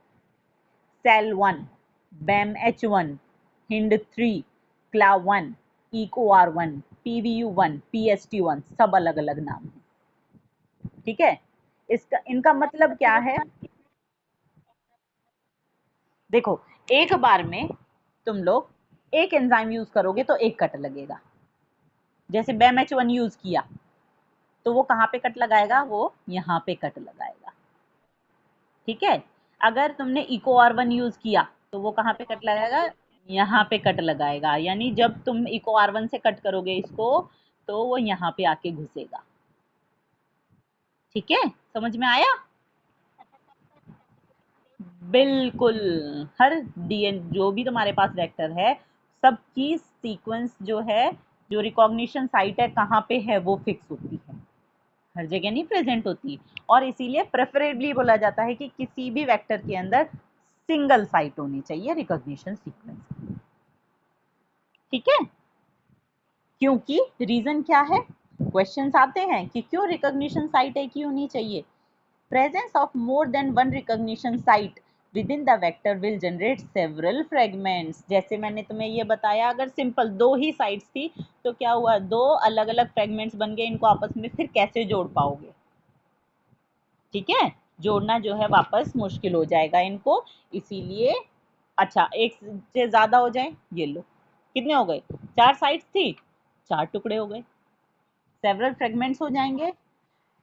सेल1, BAMH1, HIND3, CLAV1, EcoR1, PVU1, PST1, सब अलग अलग नाम है, ठीक है। इसका इनका मतलब क्या है, देखो एक बार में तुम लोग एक एंजाइम यूज करोगे तो एक कट लगेगा, जैसे BAMH1 यूज किया तो वो कहाँ पे कट लगाएगा, वो यहाँ पे कट लगाएगा, ठीक है। अगर तुमने इको R1 यूज किया तो वो कहाँ पे कट लगाएगा, यहाँ पे कट लगाएगा, यानी जब तुम इको R1 से कट करोगे इसको तो वो यहाँ पे आके घुसेगा। ठीक है, समझ में आया? बिल्कुल। हर डीएन जो भी तुम्हारे पास वेक्टर है सबकी सीक्वेंस जो है, जो रिकॉग्निशन साइट है कहाँ पे है वो फिक्स होती है, हर जगह नहीं प्रेजेंट होती। और इसीलिए प्रेफरेबली बोला जाता है कि किसी भी वेक्टर के अंदर सिंगल साइट होनी चाहिए रिकॉग्निशन सीक्वेंस। ठीक है, क्योंकि रीजन क्या है, क्वेश्चंस आते हैं कि क्यों रिकॉग्निशन साइट एक ही होनी चाहिए। Presence of more than one recognition site with in the vector will generate several fragments. जैसे मैंने तुम्हें ये बताया, अगर सिंपल दो ही साइट्स थी तो क्या हुआ, दो अलग अलग फ्रेगमेंट्स बन गए, इनको आपस में फिर कैसे जोड़ पाओगे। ठीक है, जोड़ना जो है वापस मुश्किल हो जाएगा इनको, इसीलिए अच्छा एक से ज्यादा हो जाए, ये लो कितने हो गए, चार साइड्स थी, चार टुकड़े हो गए, सेवरल फ्रेगमेंट्स हो जाएंगे,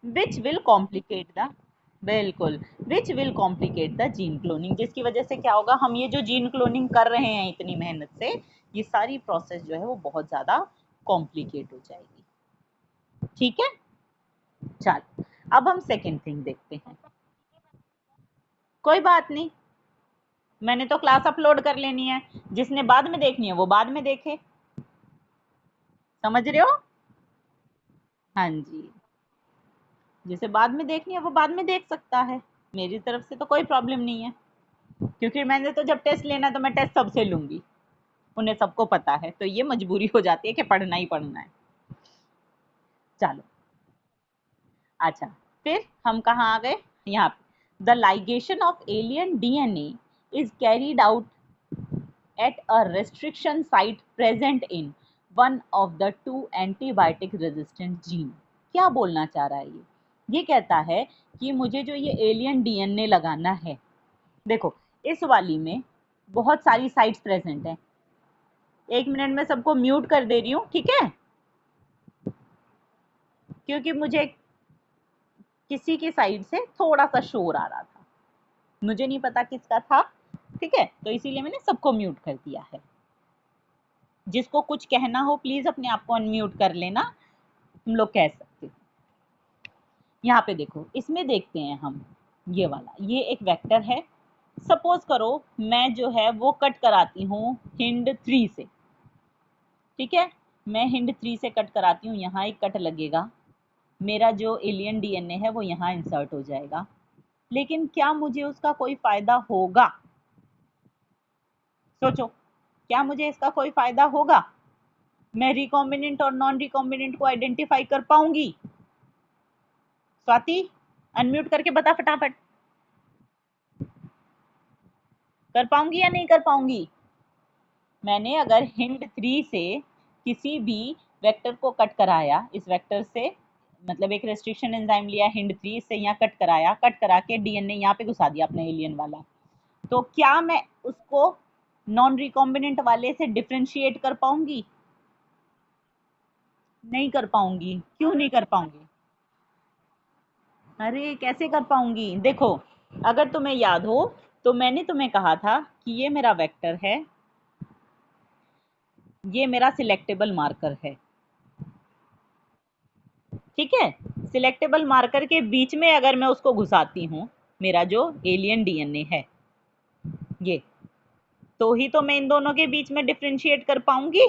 विच विल कॉम्प्लिकेट द, बिल्कुल, which will complicate the gene cloning, जिसकी वजह से क्या होगा, हम ये जो जीन क्लोनिंग कर रहे हैं इतनी मेहनत से, ये सारी प्रोसेस जो है वो बहुत ज्यादा कॉम्प्लिकेट हो जाएगी। ठीक है, चल अब हम सेकेंड थिंग देखते हैं। कोई बात नहीं, मैंने तो क्लास अपलोड कर लेनी है, जिसने बाद में देखनी है वो बाद में देखे, समझ रहे हो? हाँ जी, जिसे बाद में देखनी है वो बाद में देख सकता है, मेरी तरफ से तो कोई प्रॉब्लम नहीं है, क्योंकि मैंने तो जब टेस्ट लेना तो मैं टेस्ट सबसे लूंगी, उन्हें सबको पता है, तो ये मजबूरी हो जाती है कि पढ़ना ही पढ़ना है। चलो, अच्छा, फिर हम कहाँ आ गए, यहाँ पे the ligation of alien DNA is carried out at a restriction site present in one of the two antibiotic resistant gene। क्या बोलना चाह रहा है ये कहता है कि मुझे जो ये एलियन डीएनए लगाना है, देखो इस वाली में बहुत सारी साइट्स प्रेजेंट हैं, एक मिनट में सबको म्यूट कर दे रही हूँ, ठीक है, क्योंकि मुझे किसी की साइड से थोड़ा सा शोर आ रहा था, मुझे नहीं पता किसका था, ठीक है, तो इसीलिए मैंने सबको म्यूट कर दिया है। जिसको कुछ कहना हो प्लीज अपने आप को अनम्यूट कर लेना, तुम लोग कह सकते हो। यहाँ पे देखो, इसमें देखते हैं हम, ये वाला, ये एक वेक्टर है, सपोज करो मैं जो है वो कट कराती हूँ हिंड 3 से, ठीक है, मैं हिंड 3 से कट कराती हूँ, यहाँ एक कट लगेगा, मेरा जो एलियन डीएनए है वो यहाँ इंसर्ट हो जाएगा, लेकिन क्या मुझे उसका कोई फायदा होगा, सोचो, क्या मुझे इसका कोई फायदा होगा, मैं रिकॉम्बिनेंट और नॉन रिकॉम्बिनेंट को आइडेंटिफाई कर पाऊंगी? स्वाति, अनम्यूट करके बता फटाफट, कर पाऊंगी या नहीं कर पाऊंगी? मैंने अगर हिंड 3 से किसी भी वेक्टर को कट कराया, इस वेक्टर से मतलब एक रेस्ट्रिक्शन एंजाइम लिया हिंड 3 से, यहाँ कट कराया, कट करा के डीएनए यहाँ पे घुसा दिया अपने एलियन वाला, तो क्या मैं उसको नॉन रिकॉम्बिनेंट वाले से डिफ्रेंशिएट कर पाऊंगी? नहीं कर पाऊंगी। क्यों नहीं कर पाऊंगी? अरे कैसे कर पाऊंगी, देखो अगर तुम्हें याद हो तो मैंने तुम्हें कहा था कि ये मेरा वेक्टर है, ये मेरा सिलेक्टेबल मार्कर है, ठीक है, सिलेक्टेबल मार्कर के बीच में अगर मैं उसको घुसाती हूँ, मेरा जो एलियन डीएनए है ये, तो ही तो मैं इन दोनों के बीच में डिफरेंशिएट कर पाऊंगी।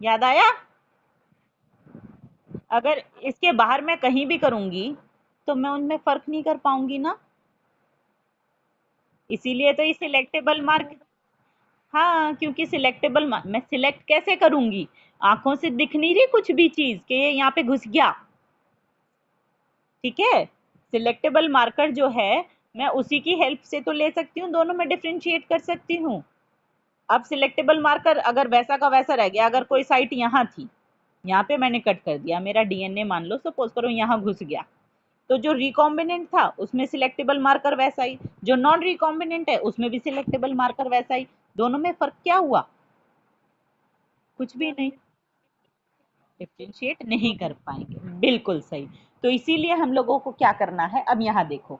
याद आया? अगर इसके बाहर मैं कहीं भी करूंगी तो मैं उनमें फर्क नहीं कर पाऊंगी ना, इसीलिए तो ये सिलेक्टेबल मार्क, हाँ क्योंकि सिलेक्टेबल मैं सिलेक्ट कैसे करूंगी, आंखों से दिख नहीं रही कुछ भी चीज कि ये यहाँ पे घुस गया, ठीक है, सिलेक्टेबल मार्कर जो है मैं उसी की हेल्प से तो ले सकती हूँ, दोनों में डिफ्रेंशिएट कर सकती हूँ। अब सिलेक्टेबल मार्कर अगर वैसा का वैसा रह गया, अगर कोई साइट यहाँ थी, यहाँ पे मैंने कट कर दिया, मेरा डीएनए मान लो सपोज करो यहाँ घुस गया, तो जो रिकॉम्बिनेंट था उसमें सिलेक्टेबल मार्कर वैसा ही, जो नॉन रिकॉम्बिनेंट है उसमें भी सिलेक्टेबल मार्कर वैसा ही, दोनों में फर्क क्या हुआ? कुछ भी नहीं, डिफ्रेंशिएट नहीं कर पाएंगे, बिल्कुल सही। तो इसीलिए हम लोगों को क्या करना है, अब यहाँ देखो,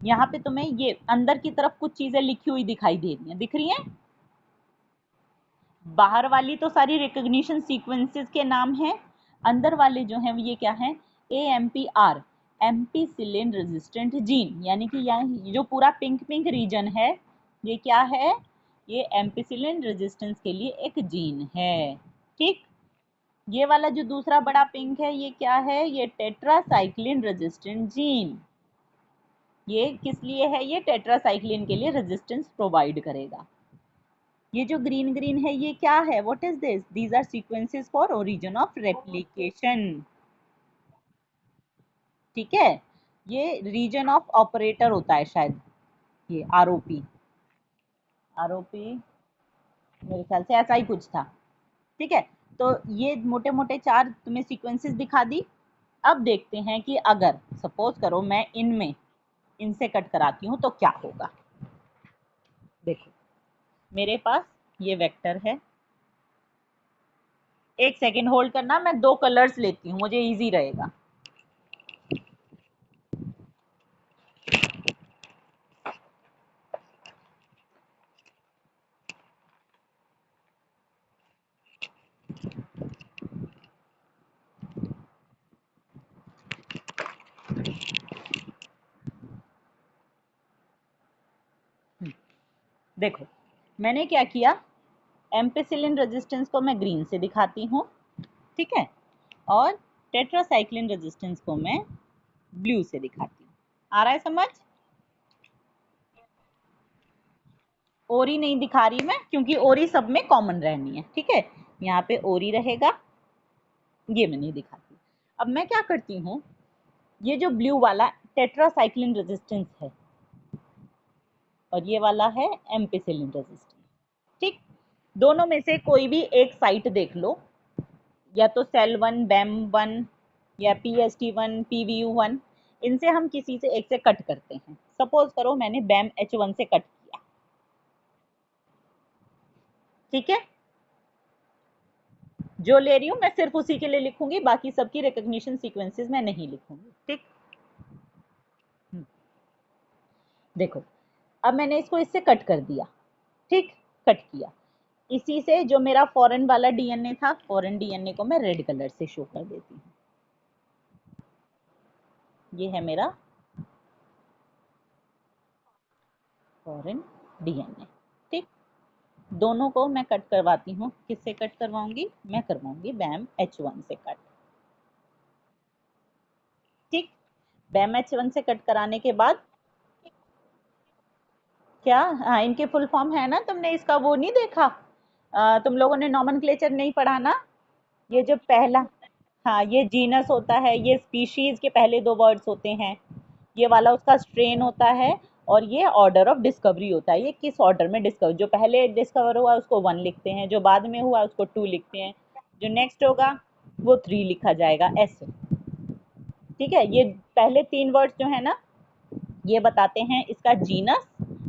यहाँ पे तुम्हें ये अंदर की तरफ कुछ चीजें लिखी हुई दिखाई दे रही हैं, दिख रही हैं? बाहर वाली तो सारी रिकॉग्निशन सीक्वेंसेस के नाम हैं, अंदर वाले जो हैं ये क्या हैं, AMPR, एम्पीसिलिन रेजिस्टेंट जीन, यानी कि यहाँ जो पूरा पिंक पिंक रीजन है ये क्या है, ये एम्पीसिलिन रेजिस्टेंस के लिए एक जीन है। ठीक, ये वाला जो दूसरा बड़ा पिंक है ये क्या है, ये टेट्रासाइक्लिन रेजिस्टेंट जीन, ये किस लिए है, ये टेट्रासाइक्लिन के लिए रेजिस्टेंस प्रोवाइड करेगा। ये जो ग्रीन ग्रीन है ये क्या है, what is this, these are sequences for origin of replication. ठीक है, ये रीजन ऑफ ऑपरेटर होता है शायद, ये आरओपी, आरओपी मेरे ख्याल से ऐसा ही कुछ था। ठीक है, तो ये मोटे मोटे चार तुम्हें सीक्वेंसेस दिखा दी। अब देखते हैं कि अगर सपोज करो मैं इनमें इनसे कट कराती हूँ तो क्या होगा। देखो मेरे पास ये वेक्टर है, एक सेकेंड होल्ड करना, मैं दो कलर्स लेती हूँ, मुझे इजी रहेगा। देखो मैंने क्या किया, एम्पिसिलिन रेजिस्टेंस को मैं ग्रीन से दिखाती हूँ, ठीक है, और टेट्रासाइक्लिन रेजिस्टेंस को मैं ब्लू से दिखाती हूँ। आ रहा है समझ? ओरी नहीं दिखा रही मैं, क्योंकि ओरी सब में कॉमन रहनी है। ठीक है, यहाँ पे ओरी रहेगा, ये मैं नहीं दिखाती। अब मैं क्या करती हूँ, ये जो ब्लू वाला टेट्रासाइक्लिन रेजिस्टेंस है और ये वाला है एम्पिसिलिन रेजिस्टेंस, ठीक, दोनों में से कोई भी एक साइट देख लो, या तो सेल 1 बैम 1 या PST1 PVU1, इनसे हम किसी से एक से कट करते हैं। सपोज करो मैंने बैम H1 से कट किया, ठीक है, जो ले रही हूं मैं सिर्फ उसी के लिए लिखूंगी, बाकी सबकी रिकॉग्निशन सीक्वेंसेस मैं नहीं लिखूंगी। ठीक, देखो अब मैंने इसको इससे कट कर दिया, ठीक, कट किया, इसी से जो मेरा फॉरेन वाला DNA था, फॉरेन DNA को मैं रेड कलर से शो कर देती हूँ। ये है मेरा फॉरेन DNA, ठीक, दोनों को मैं कट करवाती हूँ, किससे कट करवाऊंगी, मैं करवाऊंगी बैम H1 से कट। ठीक, बैम H1 से कट कराने के बाद क्या, हाँ इनके फुल फॉर्म है ना, तुमने इसका वो नहीं देखा, तुम लोगों ने नॉमेनक्लेचर नहीं पढ़ा ना, ये जो पहला, हाँ ये जीनस होता है, ये स्पीशीज के पहले दो वर्ड्स होते हैं, ये वाला उसका स्ट्रेन होता है, और ये ऑर्डर ऑफ डिस्कवरी होता है, ये किस ऑर्डर में डिस्कवर, जो पहले डिस्कवर हुआ उसको 1 लिखते हैं, जो बाद में हुआ उसको 2 लिखते हैं, जो नेक्स्ट होगा वो 3 लिखा जाएगा, ऐसे। ठीक है, ये पहले 3 वर्ड्स जो है ना ये बताते हैं इसका जीनस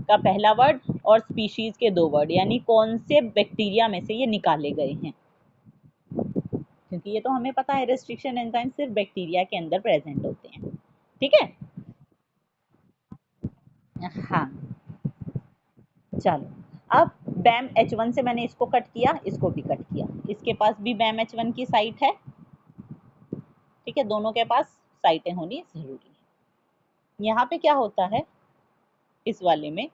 का पहला वर्ड और स्पीशीज के 2 वर्ड, यानी कौन से बैक्टीरिया में से ये निकाले गए हैं, क्योंकि ये तो हमें पता है रेस्ट्रिक्शन एंजाइम सिर्फ बैक्टीरिया के अंदर प्रेजेंट होते हैं। ठीक है, हाँ, चलो अब बैम H1 से मैंने इसको कट किया, इसको भी कट किया, इसके पास भी बैम H1 की साइट है, ठीक है, दोनों के पास साइटें होनी जरूरी है। यहाँ पे क्या होता है, इस वाले में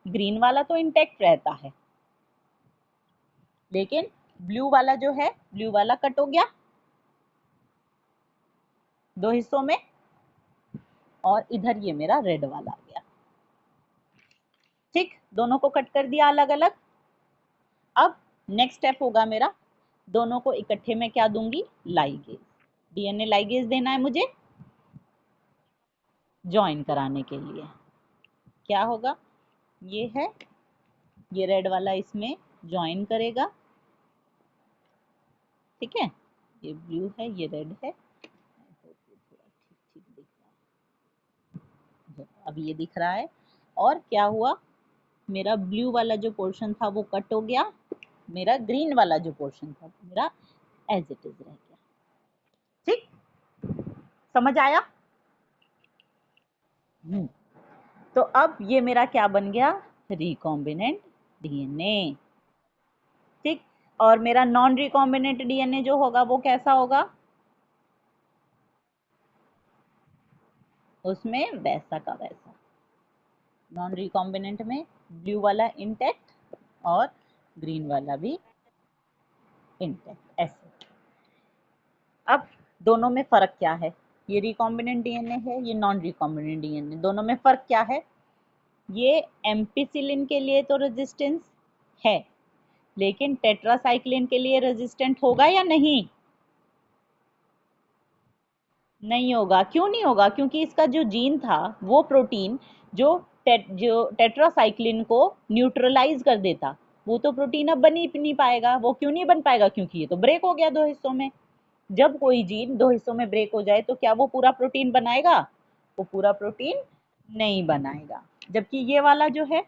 ग्रीन वाला तो इंटैक्ट रहता है, लेकिन ब्लू वाला जो है, ब्लू वाला कट हो गया 2 हिस्सों में, और इधर ये मेरा रेड वाला आ गया। ठीक, दोनों को कट कर दिया अलग अलग। अब नेक्स्ट स्टेप होगा मेरा, दोनों को इकट्ठे में क्या दूंगी, लाइगेज, DNA लाइगेज देना है मुझे ज्वाइन कराने के लिए। क्या होगा, ये है, ये रेड वाला इसमें ज्वाइन करेगा, ठीक है, ये ब्लू है ये रेड है, अभी ये दिख रहा है, और क्या हुआ, मेरा ब्लू वाला जो पोर्शन था वो कट हो गया, मेरा ग्रीन वाला जो पोर्शन था मेरा एज इट इज रह गया। ठीक, समझ आया? तो अब ये मेरा क्या बन गया? Recombinant DNA. ठीक। और मेरा नॉन रिकॉम्बिनेंट डीएनए जो होगा वो कैसा होगा? उसमें वैसा का वैसा। नॉन रिकॉम्बिनेंट में ब्लू वाला इंटैक्ट और ग्रीन वाला भी इंटैक्ट, ऐसे। अब दोनों में फर्क क्या है? ये रिकॉम्बिनेंट डीएनए है, ये नॉन रिकॉम्बिनेंट डीएनए, दोनों में फर्क क्या है? ये एम्पिसिलिन के लिए तो रेजिस्टेंस है, लेकिन टेट्रासाइक्लिन के लिए रेजिस्टेंट होगा या नहीं? नहीं होगा। क्यों नहीं होगा? क्योंकि इसका जो जीन था वो प्रोटीन जो टेट्रासाइक्लिन को न्यूट्रलाइज कर देता, वो तो प्रोटीन अब बन ही नहीं पाएगा। वो क्यों नहीं बन पाएगा? क्योंकि ये तो ब्रेक हो गया दो हिस्सों में। जब कोई जीन दो हिस्सों में ब्रेक हो जाए तो क्या वो पूरा प्रोटीन बनाएगा? वो पूरा प्रोटीन नहीं बनाएगा। जबकि ये वाला जो है,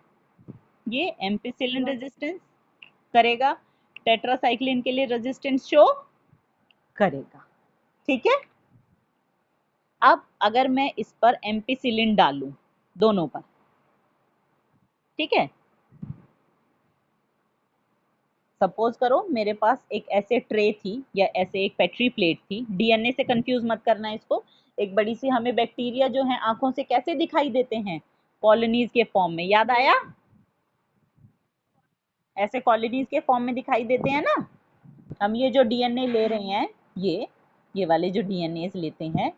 ये एम्पिसिलिन रेजिस्टेंस करेगा, टेट्रासाइक्लिन के लिए रेजिस्टेंस शो करेगा। ठीक है। अब अगर मैं इस पर एम्पिसिलिन डालूं दोनों पर, ठीक है, सपोज करो मेरे पास एक ऐसे ट्रे थी या ऐसे एक पेट्री प्लेट थी। डीएनए से कंफ्यूज मत करना इसको। एक बड़ी सी, हमें बैक्टीरिया जो है आंखों से कैसे दिखाई देते हैं? कॉलोनीज के फॉर्म में, याद आया? ऐसे कॉलोनीज के फॉर्म में दिखाई देते हैं ना। हम ये जो डीएनए ले रहे हैं, ये वाले जो डीएनए लेते हैं,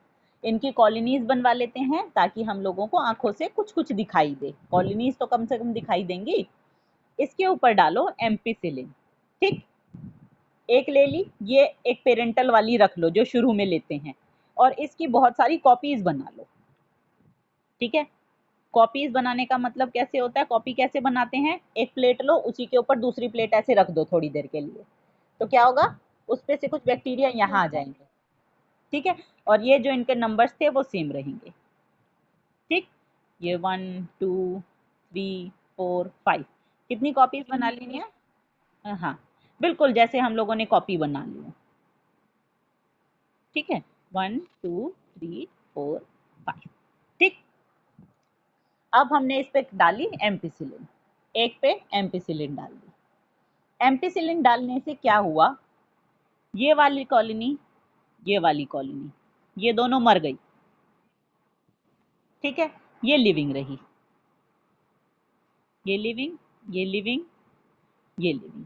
इनकी कॉलोनीज बनवा लेते हैं ताकि हम लोगों को आंखों से कुछ कुछ दिखाई दे। कॉलोनीज तो कम से कम दिखाई देंगी। इसके ऊपर डालो एम्पिसिलिन। ठीक। एक ले ली, ये एक पेरेंटल वाली रख लो जो शुरू में लेते हैं, और इसकी बहुत सारी कॉपीज बना लो। ठीक है। कॉपीज बनाने का मतलब कैसे होता है? कॉपी कैसे बनाते हैं? एक प्लेट लो, उसी के ऊपर दूसरी प्लेट ऐसे रख दो थोड़ी देर के लिए, तो क्या होगा? उस पे से कुछ बैक्टीरिया यहाँ आ जाएंगे। ठीक है। और ये जो इनके नंबर्स थे वो सेम रहेंगे। ठीक। ये 1 2 3 4 5, कितनी कॉपीज बना लेनी है? हाँ, बिल्कुल जैसे हम लोगों ने कॉपी बना ली है। ठीक है। 1 2 3 4 5। ठीक। अब हमने इस पे डाली एम्पिसिलिन, एक पे एम्पिसिलिन डाल दी। एम्पिसिलिन डालने से क्या हुआ? ये वाली कॉलोनी, ये वाली कॉलोनी, ये दोनों मर गई। ठीक है। ये लिविंग रही, ये लिविंग, ये लिविंग, ये लिविंग।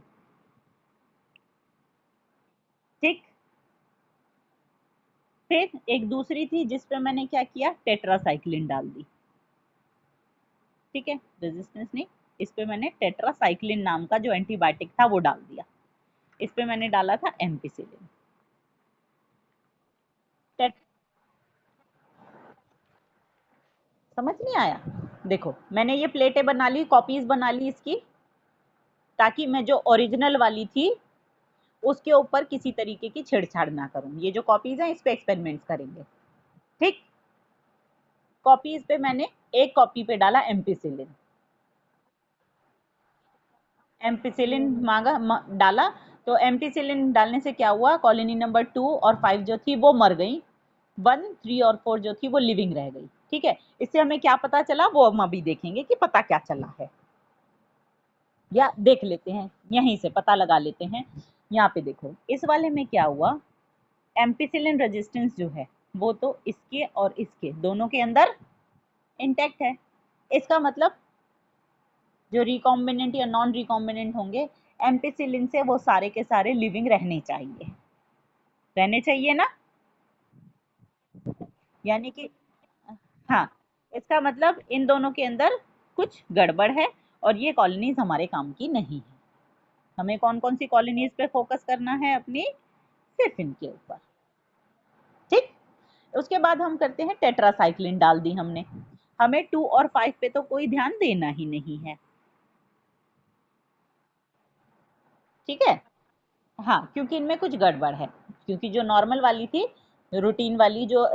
ठीक। फिर एक दूसरी थी जिस पे मैंने क्या किया? टेट्रासाइक्लिन डाल दी। ठीक है। रेजिस्टेंस नहीं, इस पे मैंने टेट्रासाइक्लिन नाम का जो एंटीबायोटिक था वो डाल दिया। इस पे मैंने डाला था एम्पिसिलिन। समझ नहीं आया? देखो, मैंने ये प्लेटें बना ली, कॉपीज बना ली इसकी, ताकि मैं जो ओरिजिनल वाली थी उसके ऊपर किसी तरीके की छेड़छाड़ ना करूं। ये जो कॉपीज हैं इस पे एक्सपेरिमेंट्स करेंगे। ठीक। कॉपीज पे मैंने एक कॉपी पे डाला एम्पिसिलिन। एम्पिसिलिन डाला, तो एम्पिसिलिन डालने से क्या हुआ? कॉलोनी नंबर 2 और 5 जो थी वो मर गई, 1 3 और 4 जो थी वो लिविंग रह गई। ठीक है। इससे हमें क्या पता चला वो हम अभी देखेंगे कि पता क्या चला है, या देख लेते हैं, यहीं से पता लगा लेते हैं। यहाँ पे देखो, इस वाले में क्या हुआ? एम्पिसिलिन रेजिस्टेंस जो है वो तो इसके और इसके दोनों के अंदर इंटैक्ट है। इसका मतलब जो रिकॉम्बिनेंट या नॉन रिकॉम्बिनेंट होंगे एम्पिसिलिन से, वो सारे के सारे लिविंग रहने चाहिए, रहने चाहिए ना। यानी कि, हाँ, इसका मतलब इन दोनों के अंदर कुछ गड़बड़ है और ये कॉलोनीज हमारे काम की नहीं है। हमें कौन कौन सी कॉलोनीज पे फोकस करना है? अपनी सिर्फ इनके ऊपर। ठीक। उसके बाद हम करते हैं टेट्रासाइक्लिन डाल दी हमने, हमें 2 और 5 पे तो कोई ध्यान देना ही नहीं है। ठीक है। हाँ, क्योंकि इनमें कुछ गड़बड़ है। क्योंकि जो नॉर्मल वाली थी, रूटीन वाली जो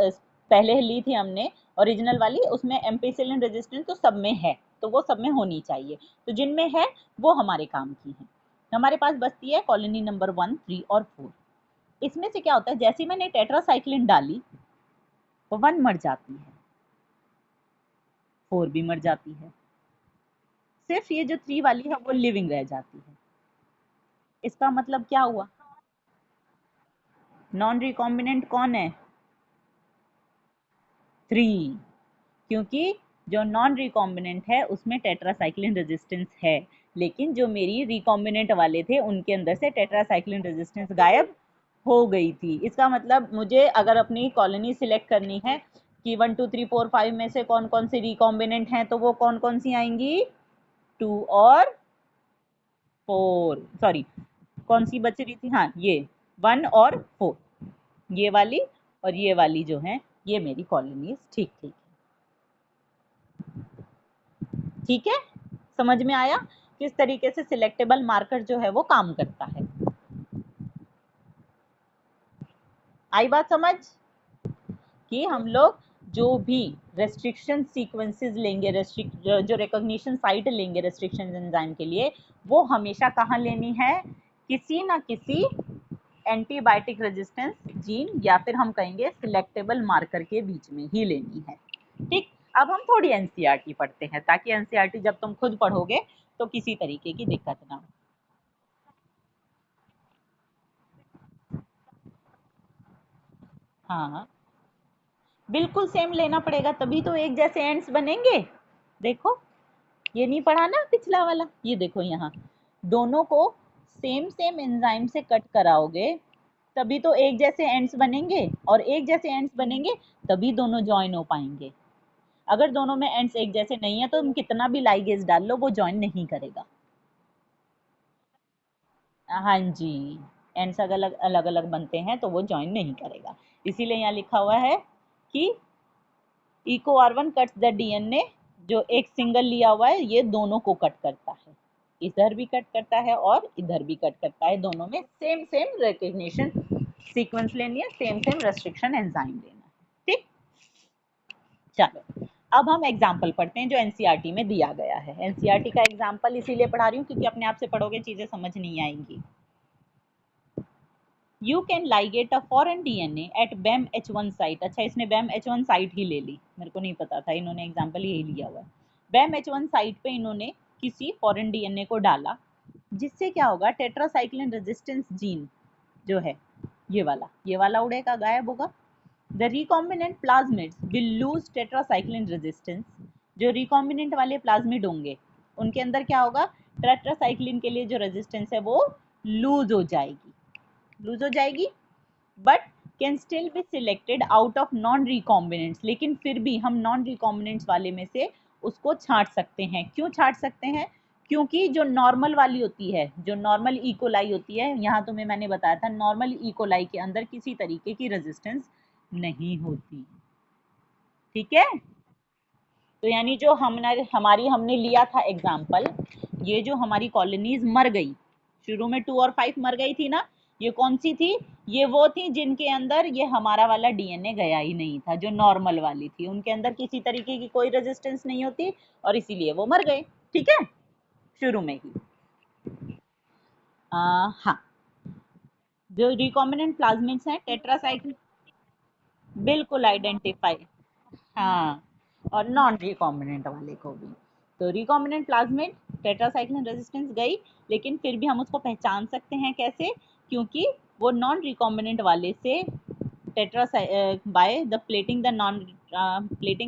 पहले ली थी हमने, ओरिजिनल वाली, उसमें एम्पिसिलिन रेजिस्टेंस तो सब में है, तो वो सब में होनी चाहिए। तो जिनमें है वो हमारे काम की है। हमारे पास बचती है कॉलोनी नंबर 1 3 और 4। इसमें से क्या होता है? जैसे मैंने टेट्रासाइक्लिन डाली, वो 1 मर जाती है, 4 भी मर जाती है, सिर्फ ये जो 3 वाली है वो लिविंग रह जाती है। इसका मतलब क्या हुआ? नॉन रिकॉम्बिनेंट कौन है? 3, क्योंकि जो नॉन रिकॉम्बिनेंट है उसमें टेट्रासाइक्लिन रेजिस्टेंस है, लेकिन जो मेरी रिकॉम्बिनेंट वाले थे उनके अंदर से टेट्रासाइक्लिन रेजिस्टेंस गायब हो गई थी। इसका मतलब मुझे अगर अपनी कॉलोनी सिलेक्ट करनी है कि 1 2 3 4 5 में से कौन कौन सी रिकॉम्बिनेंट हैं, तो वो कौन कौन सी आएंगी? 2 और 4, सॉरी कौन सी बच रही थी, हाँ ये 1 और 4, ये वाली और ये वाली जो है ये मेरी कॉलोनीज ठीक ठीक। ठीक है, समझ में आया किस तरीके से सिलेक्टेबल मार्कर जो है वो काम करता है? आई बात समझ कि हम लोग जो भी रेस्ट्रिक्शन सीक्वेंसेस लेंगे, जो रिकॉग्निशन साइट लेंगे रेस्ट्रिक्शन एंजाइम के लिए, वो हमेशा कहाँ लेनी है? किसी ना किसी एंटीबायोटिक रेजिस्टेंस जीन या फिर हम कहेंगे सिलेक्टेबल मार्कर के बीच में ही लेनी है। ठीक, अब हम थोड़ी एनसीईआरटी पढ़ते हैं ताकि एनसीईआरटी जब तुम खुद पढ़ोगे तो किसी तरीके की दिक्कत ना हो। हाँ बिल्कुल सेम लेना पड़ेगा, तभी तो एक जैसे एंड्स बनेंगे। देखो ये नहीं पढ़ा ना पिछला वाला, ये देखो यहाँ दोनों को सेम सेम एंजाइम से कट कराओगे तभी तो एक जैसे एंड्स बनेंगे, और एक जैसे एंड्स बनेंगे तभी दोनों ज्वाइन हो पाएंगे। अगर दोनों में एंड्स एक जैसे नहीं है तो तुम कितना भी लाइगेज डाल लो वो ज्वाइन नहीं करेगा। हाँ जी, एंड्स अलग अलग अलग बनते हैं तो वो ज्वाइन नहीं करेगा। इसीलिए यहाँ लिखा हुआ है कि Eco R one cuts the DNA, जो एक सिंगल लिया हुआ है ये दोनों को कट करता है, इधर भी कट करता है और इधर भी कट करता है, दोनों में सेम सेम रिकग्निशन सीक्वेंस लेनी है, सेम सेम रेस्ट्रिक्शन एंजाइम लेना है। ठीक, चलो अब हम एग्जाम्पल पढ़ते हैं जो एनसीईआरटी में दिया गया है। एनसीईआरटी का एग्जाम्पल इसीलिए पढ़ा रही हूँ क्योंकि अपने आप से पढ़ोगे चीजें समझ नहीं आएंगी। You can ligate a foreign DNA at BAM-H1 site. अच्छा इसने BAM-H1 साइट ही ले ली, मेरे को नहीं पता था, इन्होंने एग्जाम्पल यही लिया हुआ है। BAM-H1 साइट पे इन्होंने किसी फॉरेन डीएनए को डाला, जिससे क्या होगा? टेट्रासाइक्लिन रेजिस्टेंस जीन जो है ये वाला उड़ेगा, गायब होगा। The recombinant plasmids will lose tetracycline resistance. जो रिकॉम्बिनेंट वाले प्लाज्मिड होंगे उनके अंदर क्या होगा? टेट्रासाइक्लिन के लिए जो रेजिस्टेंस है वो लूज हो जाएगी, लूज हो जाएगी, but can still be selected out of non recombinants. लेकिन फिर भी हम नॉन रिकॉम्बिनेंट्स वाले में से उसको छांट सकते हैं। क्यों छांट सकते हैं? क्योंकि जो नॉर्मल वाली होती है, जो नॉर्मल इकोलाई होती है, यहाँ तुम्हें मैंने बताया था नॉर्मल इकोलाई के अंदर किसी तरीके की रेजिस्टेंस नहीं होती। ठीक है, तो यानी जो हमने लिया था एग्जाम्पल, ये जो हमारी कॉलोनीज मर गई, शुरू में 2 और 5 मर गई थी ना, ये कौन सी थी? ये वो थी जिनके अंदर ये हमारा वाला डीएनए गया ही नहीं था, जो नॉर्मल वाली थी, उनके अंदर किसी तरीके की कोई रेजिस्टेंस नहीं होती और इसीलिए वो मर गए। ठीक है, शुरू में ही। हाँ, जो रिकॉम्बिनेंट प्लाज्मिड्स हैं टेट्रासाइक्लिन, बिल्कुल आइडेंटिफाई, हाँ, और नॉन रिकॉम्बिनेंट वाले को भी। तो रिकॉम्बिनेंट प्लाज्मिड टेट्रासाइक्लिन रेजिस्टेंस गई, लेकिन फिर भी हम उसको पहचान सकते हैं कैसे? क्योंकि वो नॉन रिकॉम्बिनेंट वाले से by the plating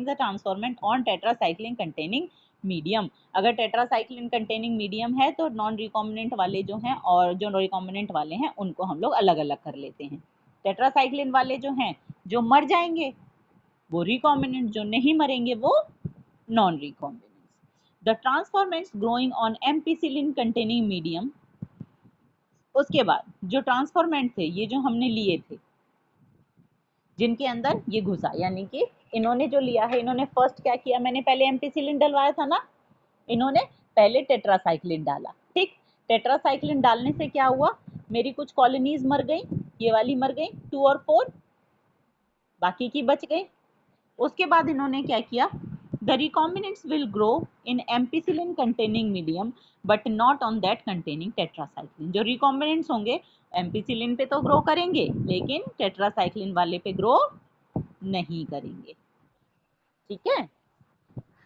the transformant on tetracycline containing medium. अगर टेट्रासाइक्लिन कंटेनिंग मीडियम है तो नॉन रिकॉम्बिनेंट वाले जो हैं और जो रिकॉम्बिनेंट वाले हैं उनको हम लोग अलग अलग कर लेते हैं। टेट्रासाइक्लिन वाले जो हैं जो मर जाएंगे वो रिकॉम्बिनेंट, जो नहीं मरेंगे वो non recombinants. The transformants growing on ampicillin containing medium. उसके बाद जो ट्रांसफॉर्मेंट थे ये जो हमने लिए थे जिनके अंदर ये घुसा, यानी कि इन्होंने जो लिया है, इन्होंने फर्स्ट क्या किया? मैंने पहले एम्पिसिलिन डलवाया था ना, इन्होंने पहले टेट्रासाइक्लिन डाला। ठीक, टेट्रासाइक्लिन डालने से क्या हुआ? मेरी कुछ कॉलोनीज मर गई, ये वाली मर गई 2 और 4, बाकी की बच गई। उसके बाद इन्होंने क्या किया? The recombinants will grow in ampicillin containing medium but not on that containing tetracycline. जो रिकॉम्बिनेंट्स होंगे एम्पिसिलिन पे तो ग्रो करेंगे लेकिन टेट्रासाइक्लिन वाले पे ग्रो नहीं करेंगे। ठीक है,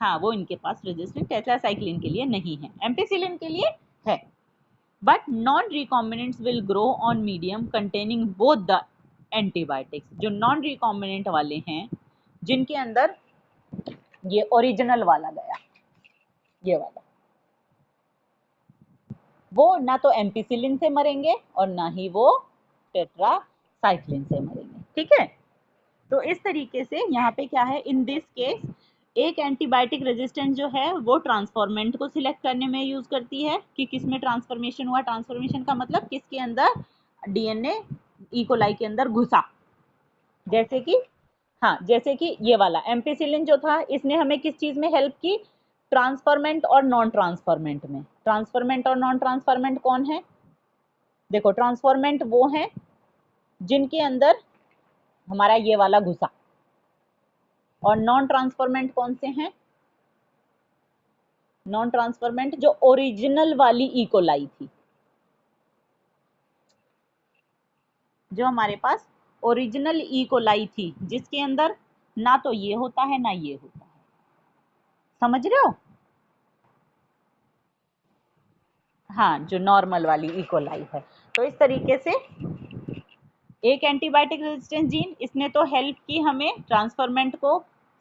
हाँ वो इनके पास रेजिस्टेंस टेट्रासाइक्लिन के लिए नहीं है, एम्पिसिलिन के लिए है। But non recombinants will grow on medium containing both the antibiotics. जो नॉन रिकॉम्बिनेंट वाले हैं, जिनके अंदर ये ओरिजिनल वाला गया, ये वाला, वो ना तो एम्पिसिलिन से मरेंगे और ना ही वो टेट्रासाइक्लिन से मरेंगे। ठीक है, तो इस तरीके से यहाँ पे क्या है, इन दिस केस एक एंटीबायोटिक रेजिस्टेंस जो है वो ट्रांसफॉर्मेंट को सिलेक्ट करने में यूज करती है कि किसमें ट्रांसफॉर्मेशन हुआ। ट्रांसफॉर्मेशन का मतलब किसके अंदर डीएनए इकोलाई के अंदर घुसा। जैसे कि हाँ, जैसे कि ये वाला एम्पिसिलिन जो था, इसने हमें किस चीज में हेल्प की, ट्रांसफॉर्मेंट और नॉन ट्रांसफॉर्मेंट में। ट्रांसफॉर्मेंट और नॉन ट्रांसफॉर्मेंट कौन है, देखो ट्रांसफॉर्मेंट वो हैं जिनके अंदर हमारा ये वाला घुसा, और नॉन ट्रांसफॉर्मेंट कौन से हैं, नॉन ट्रांसफॉर्मेंट जो ओरिजिनल वाली इकोलाई थी, जो हमारे पास ओरिजिनल इकोलाई थी, जिसके अंदर ना तो ये होता है ना ये होता है। समझ रहे हो, हाँ जो नॉर्मल वाली इकोलाई है। तो इस तरीके से एक एंटीबायोटिक रेजिस्टेंस जीन, इसने तो हेल्प की हमें ट्रांसफॉर्मेंट को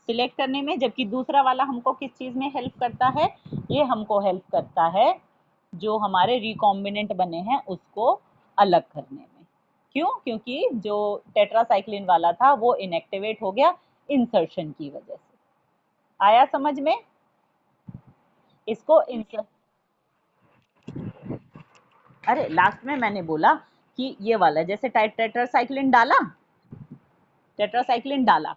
सिलेक्ट करने में, जबकि दूसरा वाला हमको किस चीज में हेल्प करता है, ये हमको हेल्प करता है जो हमारे रिकॉम्बिनेंट बने हैं उसको अलग करने में। क्यों, क्योंकि जो टेट्रासाइक्लिन वाला था वो इनएक्टिवेट हो गया इंसर्शन की वजह से। आया समझ में, इसको इंसर, अरे लास्ट में मैंने बोला कि ये वाला जैसे टेट्रासाइक्लिन डाला, टेट्रासाइक्लिन डाला,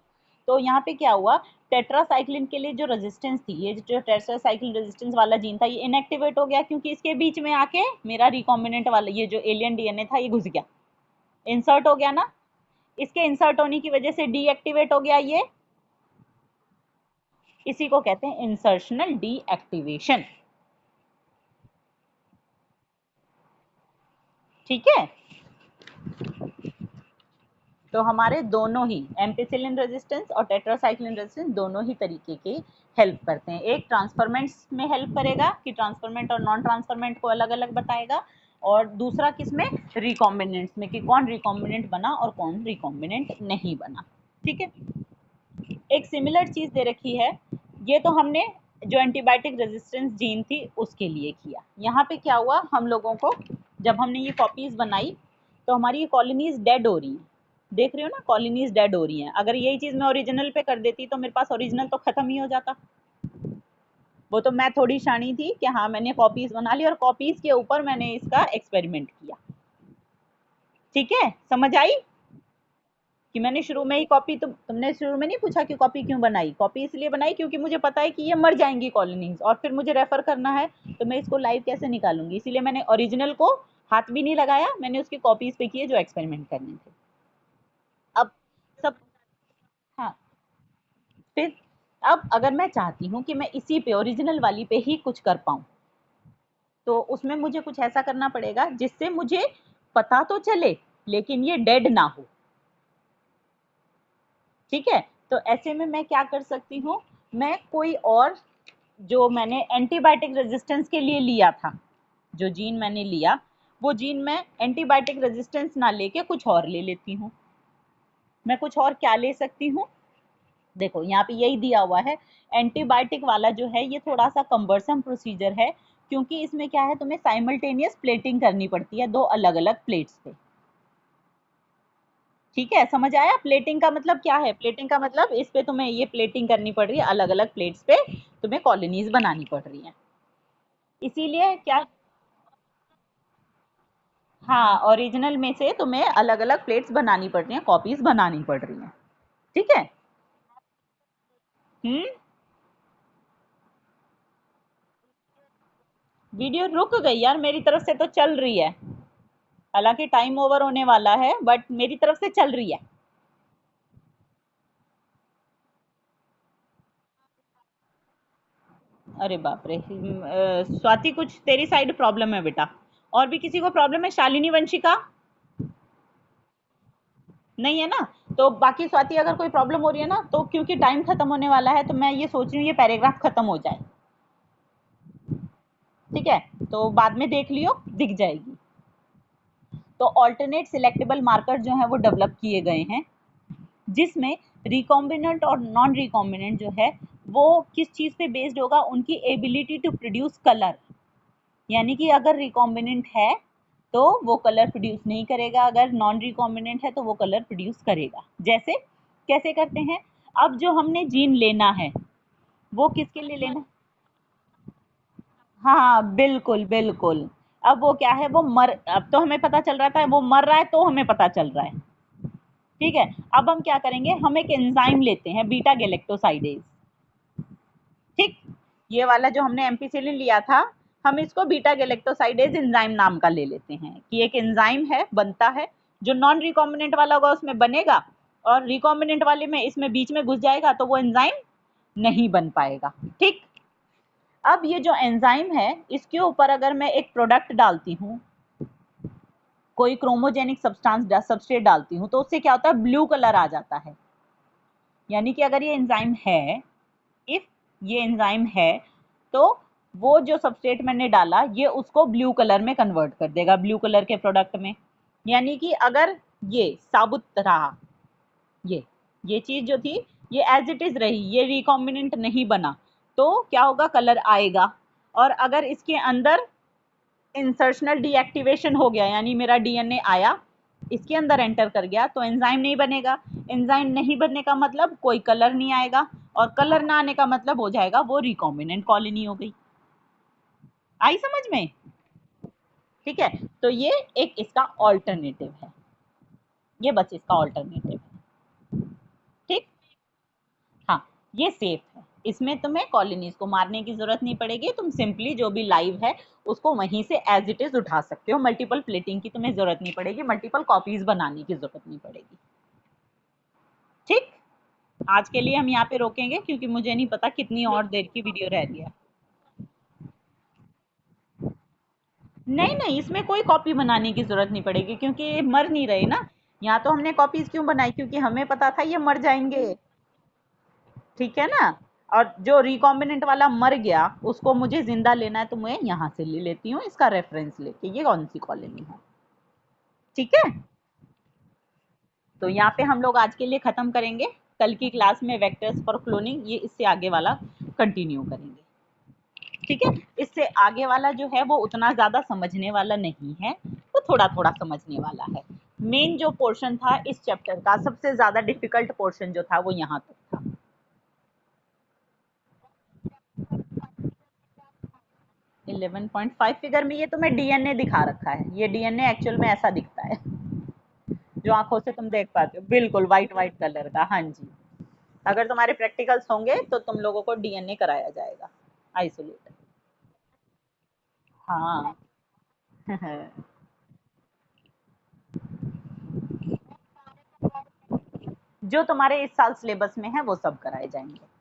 तो यहाँ पे क्या हुआ, टेट्रासाइक्लिन के लिए जो रेजिस्टेंस थी, ये जो टेट्रासाइक्लिन रेजिस्टेंस वाला जीन था, ये इनएक्टिवेट हो गया क्योंकि इसके बीच में आके मेरा रिकॉम्बिनेंट वाला ये जो एलियन डीएनए था ये घुस गया, इंसर्ट हो गया ना। इसके इंसर्ट होने की वजह से डीएक्टिवेट हो गया ये, इसी को कहते हैं इंसर्शनल डीएक्टिवेशन। ठीक है, तो हमारे दोनों ही एम्पिसिलिन रेजिस्टेंस और टेट्रासाइक्लिन रेजिस्टेंस दोनों ही तरीके के हेल्प करते हैं। एक ट्रांसफरमेंट्स में हेल्प करेगा कि ट्रांसफरमेंट और नॉन ट्रांसफरमेंट को अलग अलग बताएगा, और दूसरा किसमें, रिकॉम्बिनेंट्स में, कि कौन रिकॉम्बिनेंट बना और कौन रिकॉम्बिनेंट नहीं बना। ठीक है, एक सिमिलर चीज दे रखी है, ये तो हमने जो एंटीबायोटिक रेजिस्टेंस जीन थी उसके लिए किया। यहाँ पे क्या हुआ, हम लोगों को जब हमने ये कॉपीज बनाई तो हमारी ये कॉलोनीज डेड हो रही हैं, देख रहे हो ना, कॉलोनीज डेड हो रही हैं। अगर यही चीज मैं ओरिजिनल पे कर देती तो मेरे पास ओरिजिनल तो खत्म ही हो जाता। वो तो मैं थोड़ी शानी थी कि हाँ मैंने कॉपीज बना ली और कॉपीज के ऊपर मैंने इसका एक्सपेरिमेंट किया। ठीक है, समझ आई कि मैंने शुरू में ही कॉपी, तुमने शुरू में नहीं पूछा कि कॉपी क्यों बनाई, कॉपी इसलिए बनाई क्योंकि मुझे पता है कि ये मर जाएंगी कॉलोनीज और फिर मुझे रेफर करना है, तो मैं इसको लाइव कैसे निकालूंगी, इसीलिए मैंने ओरिजिनल को हाथ भी नहीं लगाया, मैंने उसकी कॉपीज पे किए जो एक्सपेरिमेंट करने थे। अब सब, हाँ, फिर अब अगर मैं चाहती हूँ कि मैं इसी पे ओरिजिनल वाली पे ही कुछ कर पाऊँ, तो उसमें मुझे कुछ ऐसा करना पड़ेगा जिससे मुझे पता तो चले लेकिन ये डेड ना हो। ठीक है, तो ऐसे में मैं क्या कर सकती हूँ, मैं कोई और, जो मैंने एंटीबायोटिक रेजिस्टेंस के लिए लिया था, जो जीन मैंने लिया वो जीन मैं एंटीबायोटिक रेजिस्टेंस ना लेके कुछ और ले लेती हूँ। मैं कुछ और क्या ले सकती हूँ, देखो यहाँ पे यही दिया हुआ है, एंटीबायोटिक वाला जो है ये थोड़ा सा कम्बरसम प्रोसीजर है, क्योंकि इसमें क्या है, तुम्हें साइमल्टेनियस प्लेटिंग करनी पड़ती है दो अलग अलग प्लेट्स पे। ठीक है, समझ आया, प्लेटिंग का मतलब क्या है, प्लेटिंग का मतलब इस पे तुम्हें ये प्लेटिंग करनी पड़ रही है, अलग अलग प्लेट्स पे तुम्हें कॉलोनीज बनानी पड़ रही हैं। इसीलिए क्या, हाँ ओरिजिनल में से तुम्हें अलग अलग प्लेट्स बनानी पड़ रही हैं, कॉपीज बनानी पड़ रही हैं। ठीक है, हम्म, वीडियो रुक गई यार, मेरी तरफ से तो चल रही है, हालांकि टाइम ओवर होने वाला है बट मेरी तरफ से चल रही है। अरे बाप रे, स्वाति कुछ तेरी साइड प्रॉब्लम है बेटा, और भी किसी को प्रॉब्लम है, शालिनी वंशिका नहीं है ना, तो बाकी स्वाति अगर कोई प्रॉब्लम हो रही है ना, तो क्योंकि टाइम खत्म होने वाला है तो मैं ये सोच रही हूँ ये पैराग्राफ खत्म हो जाए, ठीक है, तो बाद में देख लियो, दिख जाएगी। तो ऑल्टरनेट सिलेक्टेबल मार्कर जो है वो डेवलप किए गए हैं, जिसमें रिकॉम्बिनेंट और नॉन रिकॉम्बिनेंट जो है वो किस चीज़ पे बेस्ड होगा, उनकी एबिलिटी टू प्रोड्यूस कलर। यानी कि अगर रिकॉम्बिनेंट है तो वो कलर प्रोड्यूस नहीं करेगा, अगर नॉन रिकॉम्बिनेंट है तो वो कलर प्रोड्यूस करेगा। जैसे कैसे करते हैं, अब जो हमने जीन लेना है वो किसके लिए लेना, हाँ बिल्कुल बिल्कुल। अब वो क्या है, वो मर, अब तो हमें पता चल रहा था वो मर रहा है तो हमें पता चल रहा है, ठीक है। अब हम क्या करेंगे, हम एक एंजाइम लेते हैं बीटा गैलेक्टोसाइडेज, ठीक, ये वाला जो हमने एम्पिसिलिन लिया था, हम इसको बीटा गैलेक्टोसाइडेज एंजाइम नाम का ले लेते हैं कि एक एंजाइम है, बनता है, जो नॉन रिकॉम्बिनेंट वाला होगा उसमें बनेगा, और रिकॉम्बिनेंट वाले में इसमें बीच में घुस जाएगा तो वो एंजाइम नहीं बन पाएगा, ठीक। अब ये जो एंजाइम है इसके ऊपर अगर मैं एक प्रोडक्ट डालती हूँ, कोई क्रोमोजेनिक सब्सटेंस सबस्ट्रेट डालती हूँ, तो उससे क्या होता है, ब्लू कलर आ जाता है। यानी कि अगर ये एंजाइम है, इफ ये एंजाइम है, तो वो जो सबस्ट्रेट मैंने डाला ये उसको ब्लू कलर में कन्वर्ट कर देगा, ब्लू कलर के प्रोडक्ट में। यानी कि अगर ये साबुत रहा, ये चीज जो थी ये एज इट इज रही, ये रिकॉम्बिनेंट नहीं बना, तो क्या होगा, कलर आएगा। और अगर इसके अंदर इंसर्शनल डीएक्टिवेशन हो गया, यानी मेरा डीएनए आया इसके अंदर एंटर कर गया, तो एंजाइम नहीं बनेगा। एंजाइम नहीं बनने का मतलब कोई कलर नहीं आएगा, और कलर ना आने का मतलब हो जाएगा वो रिकॉम्बिनेंट कॉलोनी हो गई। आई समझ में, ठीक है। तो ये एक इसका ऑल्टरनेटिव है, ये बस इसका ऑल्टरनेटिव है, ठीक। हाँ, ये सेफ है, इसमें तुम्हें कॉलोनीज को मारने की जरूरत नहीं पड़ेगी, तुम सिंपली जो भी लाइव है उसको वहीं से एज इट इज उठा सकते हो, मल्टीपल प्लेटिंग की तुम्हें जरूरत नहीं पड़ेगी, मल्टीपल कॉपीज बनाने की जरूरत नहीं पड़ेगी, ठीक। आज के लिए हम यहाँ पे रोकेंगे क्योंकि मुझे नहीं पता कितनी और देर की वीडियो रह रही है। नहीं नहीं, इसमें कोई कॉपी बनाने की जरूरत नहीं पड़ेगी क्योंकि ये मर नहीं रहे ना। यहाँ तो हमने कॉपीज क्यों बनाई, क्योंकि हमें पता था ये मर जाएंगे, ठीक है ना। और जो रिकॉम्बिनेंट वाला मर गया उसको मुझे जिंदा लेना है, तो मैं यहाँ से ले लेती हूँ इसका रेफरेंस लेके, ये कौन सी कॉलोनी है, ठीक है। तो यहाँ पे हम लोग आज के लिए खत्म करेंगे, कल की क्लास में वेक्टर्स फॉर क्लोनिंग ये इससे आगे वाला कंटिन्यू करेंगे, ठीक है। इससे आगे वाला जो है वो उतना ज्यादा समझने वाला नहीं है, वो थोड़ा थोड़ा समझने वाला है। मेन जो पोर्शन था इस चैप्टर का, सबसे ज्यादा डिफिकल्ट पोर्शन जो था वो यहाँ तक था। 11.5 फिगर में ये तुम्हें डीएनए दिखा रखा है, ये डीएनए एक्चुअल में ऐसा दिखता है जो आंखों से तुम देख पाते हो, बिल्कुल व्हाइट व्हाइट कलर का, हाँ जी। अगर तुम्हारे प्रैक्टिकल्स होंगे तो तुम लोगों को डीएनए कराया जाएगा आइसोलेट, हाँ जो तुम्हारे इस साल सिलेबस में है वो सब कराए जाएंगे।